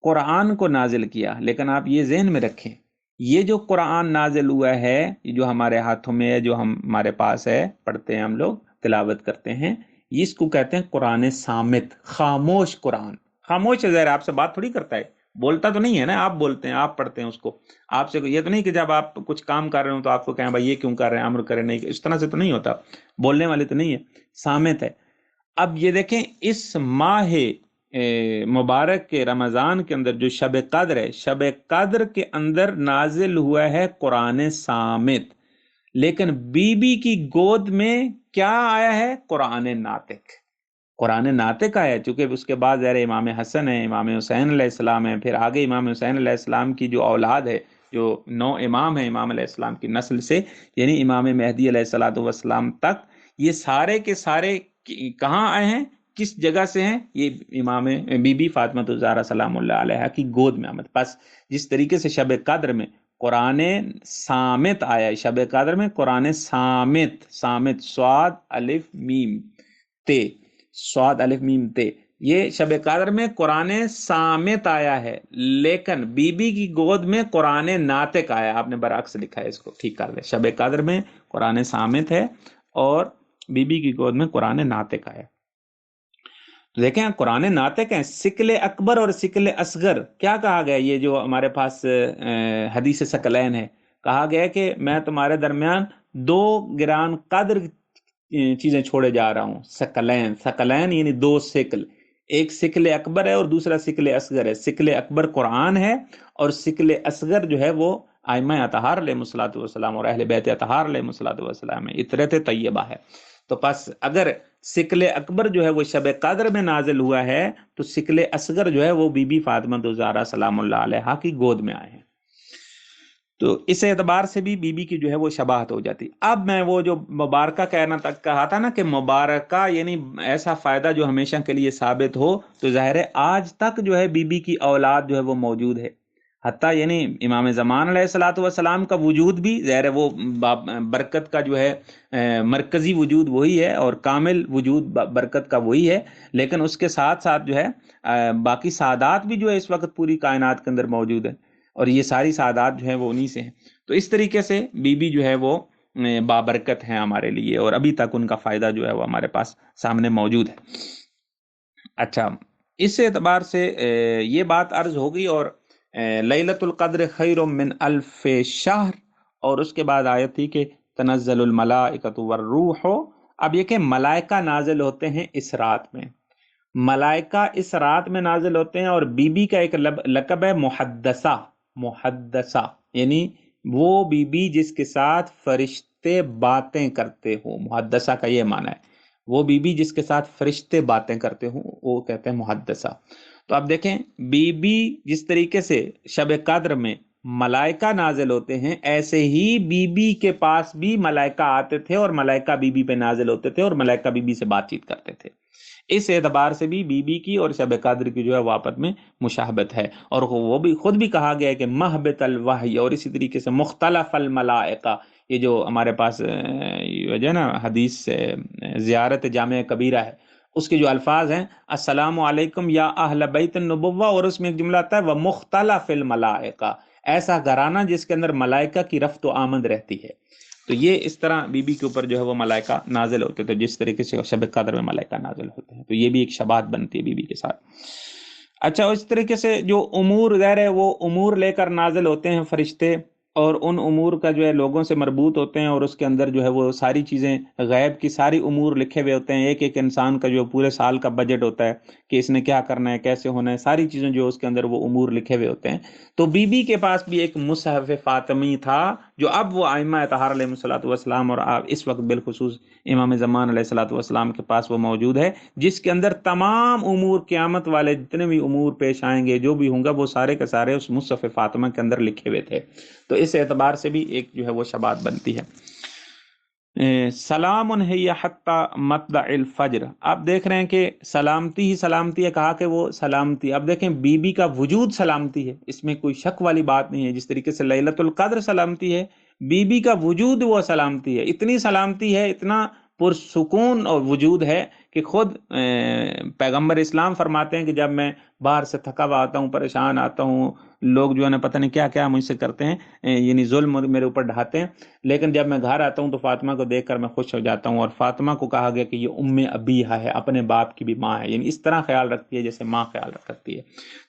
قرآن کو نازل کیا۔ لیکن آپ یہ ذہن میں رکھیں، یہ جو قرآن نازل ہوا ہے، یہ جو ہمارے ہاتھوں میں ہے، جو ہمارے پاس ہے، پڑھتے ہیں ہم لوگ، تلاوت کرتے ہیں، اس کو کہتے ہیں قرآن صامت، خاموش قرآن۔ خاموش ہے، ظاہر آپ سے بات تھوڑی کرتا ہے، بولتا تو نہیں ہے نا، آپ بولتے ہیں، آپ پڑھتے ہیں اس کو۔ آپ سے یہ تو نہیں کہ جب آپ کچھ کام کر رہے ہوں تو آپ کو کہیں بھائی یہ کیوں کر رہے ہیں، امر کریں، نہیں، اس طرح سے تو نہیں ہوتا، بولنے والے تو نہیں ہے، صامت ہے۔ اب یہ دیکھیں اس ماہ مبارک کے رمضان کے اندر جو شب قدر ہے، شب قدر کے اندر نازل ہوا ہے قرآن صامت، لیکن بی بی کی گود میں کیا آیا ہے؟ قرآن ناطق، قرآن ناطق آیا ہے۔ چونکہ اس کے بعد ظاہر امام حسن ہے، امام حسین علیہ السلام ہے، پھر آگے امام حسین علیہ السلام کی جو اولاد ہے، جو 9 امام ہیں امام علیہ السلام کی نسل سے، یعنی امام مہدی علیہ السلام تک، یہ سارے کے سارے کہاں آئے ہیں، کس جگہ سے ہیں؟ یہ امام بی بی فاطمہ الزہرا سلام اللہ علیہا کی گود میں آمد۔ پس جس طریقے سے شب قدر میں قرآن صامت آیا ہے، شب قدر میں قرآن صامت، صامت صاد الف میم تے، صاد الف میم تے، یہ شب قدر میں قرآن صامت آیا ہے، لیکن بی بی کی گود میں قرآن ناطق آیا۔ آپ نے برعکس لکھا ہے، اس کو ٹھیک کر لیں، شب قدر میں قرآن صامت ہے اور بی بی کی گود میں قرآن ناطق آیا۔ تو دیکھیں قرآن ناطق ہیں، سکل اکبر اور سکل اصغر کیا کہا گیا؟ یہ جو ہمارے پاس حدیث ثقلین ہے، کہا گیا کہ میں تمہارے درمیان 2 گران قدر چیزیں چھوڑے جا رہا ہوں، ثقلین، ثقلین یعنی 2 سکل، ایک سکل اکبر ہے اور دوسرا سکل اصغر ہے۔ سکل اکبر قرآن ہے اور سکل اصغر جو ہے وہ ائمہ اطہار علیہ الصلوۃ والسلام اور اہل بیت اطہار علیہ الصلوۃ والسلام ہے، اطرت طیبہ ہے۔ تو پس اگر سکل اکبر جو ہے وہ شب قدر میں نازل ہوا ہے تو سکل اصغر جو ہے وہ بی بی فاطمہ الزہرا سلام اللہ علیہا کی گود میں آئے ہیں۔ تو اس اعتبار سے بھی بی بی کی جو ہے وہ شباہت ہو جاتی۔ اب میں وہ جو مبارکہ کہنا تک کہا تھا نا کہ مبارکہ یعنی ایسا فائدہ جو ہمیشہ کے لیے ثابت ہو، تو ظاہر ہے آج تک جو ہے بی بی کی اولاد جو ہے وہ موجود ہے، حتیٰ یعنی امام زمان علیہ الصلوۃ والسلام کا وجود بھی ظاہر ہے وہ برکت کا جو ہے مرکزی وجود وہی ہے اور کامل وجود برکت کا وہی ہے، لیکن اس کے ساتھ ساتھ جو ہے باقی سعادات بھی جو ہے اس وقت پوری کائنات کے اندر موجود ہے، اور یہ ساری سعادات جو ہیں وہ انہی سے ہیں۔ تو اس طریقے سے بی بی جو ہے وہ بابرکت ہیں ہمارے لیے، اور ابھی تک ان کا فائدہ جو ہے وہ ہمارے پاس سامنے موجود ہے۔ اچھا، اس اعتبار سے یہ بات عرض ہوگی، اور لیلۃ القدر خیر من الف شہر، اور اس کے بعد آیت تھی کہ تنزل الملائکۃ والروح۔ اب یہ کہ ملائکہ نازل ہوتے ہیں اس رات میں، ملائکہ اس رات میں نازل ہوتے ہیں، اور بی بی کا ایک لقب ہے محدثہ، محدثہ یعنی وہ بی بی جس کے ساتھ فرشتے باتیں کرتے ہوں، محدثہ کا یہ معنی ہے، وہ بی بی جس کے ساتھ فرشتے باتیں کرتے ہوں وہ کہتے ہیں محدثہ۔ تو آپ دیکھیں بی بی جس طریقے سے شب قدر میں ملائکہ نازل ہوتے ہیں، ایسے ہی بی بی کے پاس بھی ملائکہ آتے تھے اور ملائکہ بی بی پہ نازل ہوتے تھے اور ملائکہ بی بی سے بات چیت کرتے تھے۔ اس اعتبار سے بھی بی بی کی اور شب قدر کی جو ہے وہ آپس میں مشابہت ہے، اور وہ بھی خود بھی کہا گیا ہے کہ مہبط الوحی، اور اسی طریقے سے مختلف الملائکہ، یہ جو ہمارے پاس یہ جو ہے نا حدیث زیارت جامع کبیرہ ہے، اس کے جو الفاظ ہیں السلام علیکم یا اہل بیت النبوہ، اور اس میں ایک جملہ آتا ہے وہ مختلف الملائکہ، ایسا گھرانہ جس کے اندر ملائکہ کی رفت و آمد رہتی ہے۔ تو یہ اس طرح بی بی کے اوپر جو ہے وہ ملائکہ نازل ہوتے تھے، جس طریقے سے شب قدر میں ملائکہ نازل ہوتے ہیں، تو یہ بھی ایک شباہت بنتی ہے بی بی کے ساتھ۔ اچھا، اس طریقے سے جو امور ظاہر ہے وہ امور لے کر نازل ہوتے ہیں فرشتے، اور ان امور کا جو ہے لوگوں سے مربوط ہوتے ہیں، اور اس کے اندر جو ہے وہ ساری چیزیں غیب کی ساری امور لکھے ہوئے ہوتے ہیں، ایک ایک انسان کا جو پورے سال کا بجٹ ہوتا ہے کہ اس نے کیا کرنا ہے، کیسے ہونا ہے، ساری چیزیں جو اس کے اندر وہ امور لکھے ہوئے ہوتے ہیں۔ تو بی بی کے پاس بھی ایک مصحف فاطمی تھا، جو اب وہ ائمہ اطہار علیہ الصلوۃ والسلام اور اس وقت بالخصوص امام زمان علیہ الصلوۃ والسلام کے پاس وہ موجود ہے، جس کے اندر تمام امور قیامت والے جتنے بھی امور پیش آئیں گے، جو بھی ہوں گا، وہ سارے کے سارے اس مصحف فاطمہ کے اندر لکھے ہوئے تھے۔ تو اس اعتبار سے بھی ایک جو ہے وہ شباہت بنتی ہے۔ سلام ہی حتی مطلع الفجر، آپ دیکھ رہے ہیں کہ سلامتی ہی سلامتی ہے، کہا کہ وہ سلامتی، اب دیکھیں بی بی کا وجود سلامتی ہے، اس میں کوئی شک والی بات نہیں ہے، جس طریقے سے لیلۃ القدر سلامتی ہے، بی بی کا وجود وہ سلامتی ہے، اتنی سلامتی ہے، اتنا پرسکون اور وجود ہے کہ خود پیغمبر اسلام فرماتے ہیں کہ جب میں باہر سے تھکا ہوا آتا ہوں، پریشان آتا ہوں، لوگ جو ہے نا پتہ نہیں کیا کیا مجھ سے کرتے ہیں، یعنی ظلم میرے اوپر ڈھاتے ہیں، لیکن جب میں گھر آتا ہوں تو فاطمہ کو دیکھ کر میں خوش ہو جاتا ہوں، اور فاطمہ کو کہا گیا کہ یہ ام ابیہا ہے، اپنے باپ کی بھی ماں ہے، یعنی اس طرح خیال رکھتی ہے جیسے ماں خیال رکھتی ہے۔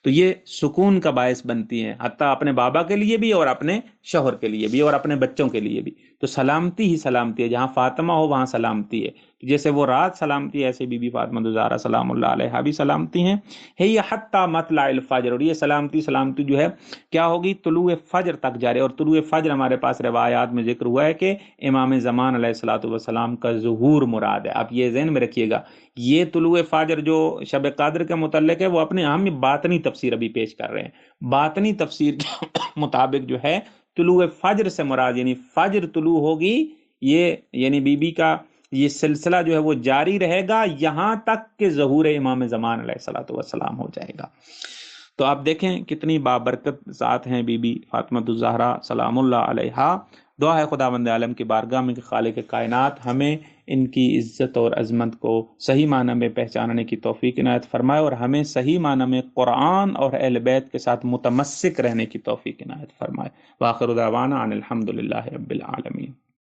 تو یہ سکون کا باعث بنتی ہے، حتیٰ اپنے بابا کے لیے بھی، اور اپنے شوہر کے لیے بھی، اور اپنے بچوں کے لیے بھی۔ تو سلامتی ہی سلامتی ہے، جہاں فاطمہ ہو وہاں سلامتی ہے، جیسے وہ رات سلامتی ہے، ایسے بی بی فاطمہ الزہرا سلام اللہ علیہا بھی سلامتی ہیں۔ ہے یہ حتیٰ مطلع الفجر، اور یہ سلامتی جو ہے کیا ہوگی؟ طلوع فجر تک جاری، اور طلوع فجر ہمارے پاس روایات میں ذکر ہوا ہے کہ امام زمان علیہ الصلوۃ والسلام کا ظہور مراد ہے۔ آپ یہ ذہن میں رکھیے گا، یہ طلوع فجر جو شب قدر کے متعلق ہے، وہ اپنے اہم باطنی تفسیر ابھی پیش کر رہے ہیں۔ باطنی تفسیر کے مطابق جو ہے طلوع فجر سے مراد یعنی فجر طلوع ہوگی، یہ یعنی بی بی کا یہ سلسلہ جو ہے وہ جاری رہے گا یہاں تک کہ ظہور امام زمان علیہ الصلوۃ والسلام ہو جائے گا۔ تو آپ دیکھیں کتنی بابرکت ذات ہیں بی بی فاطمہ الزہرا سلام اللہ علیہا۔ دعا ہے خداوند عالم کی بارگاہ میں کہ خالق کائنات ہمیں ان کی عزت اور عظمت کو صحیح معنی میں پہچاننے کی توفیق عنایت فرمائے، اور ہمیں صحیح معنی میں قرآن اور اہل بیت کے ساتھ متمسک رہنے کی توفیق عنایت فرمائے۔ وآخر دعوانا ان الحمد للہ رب العالمین۔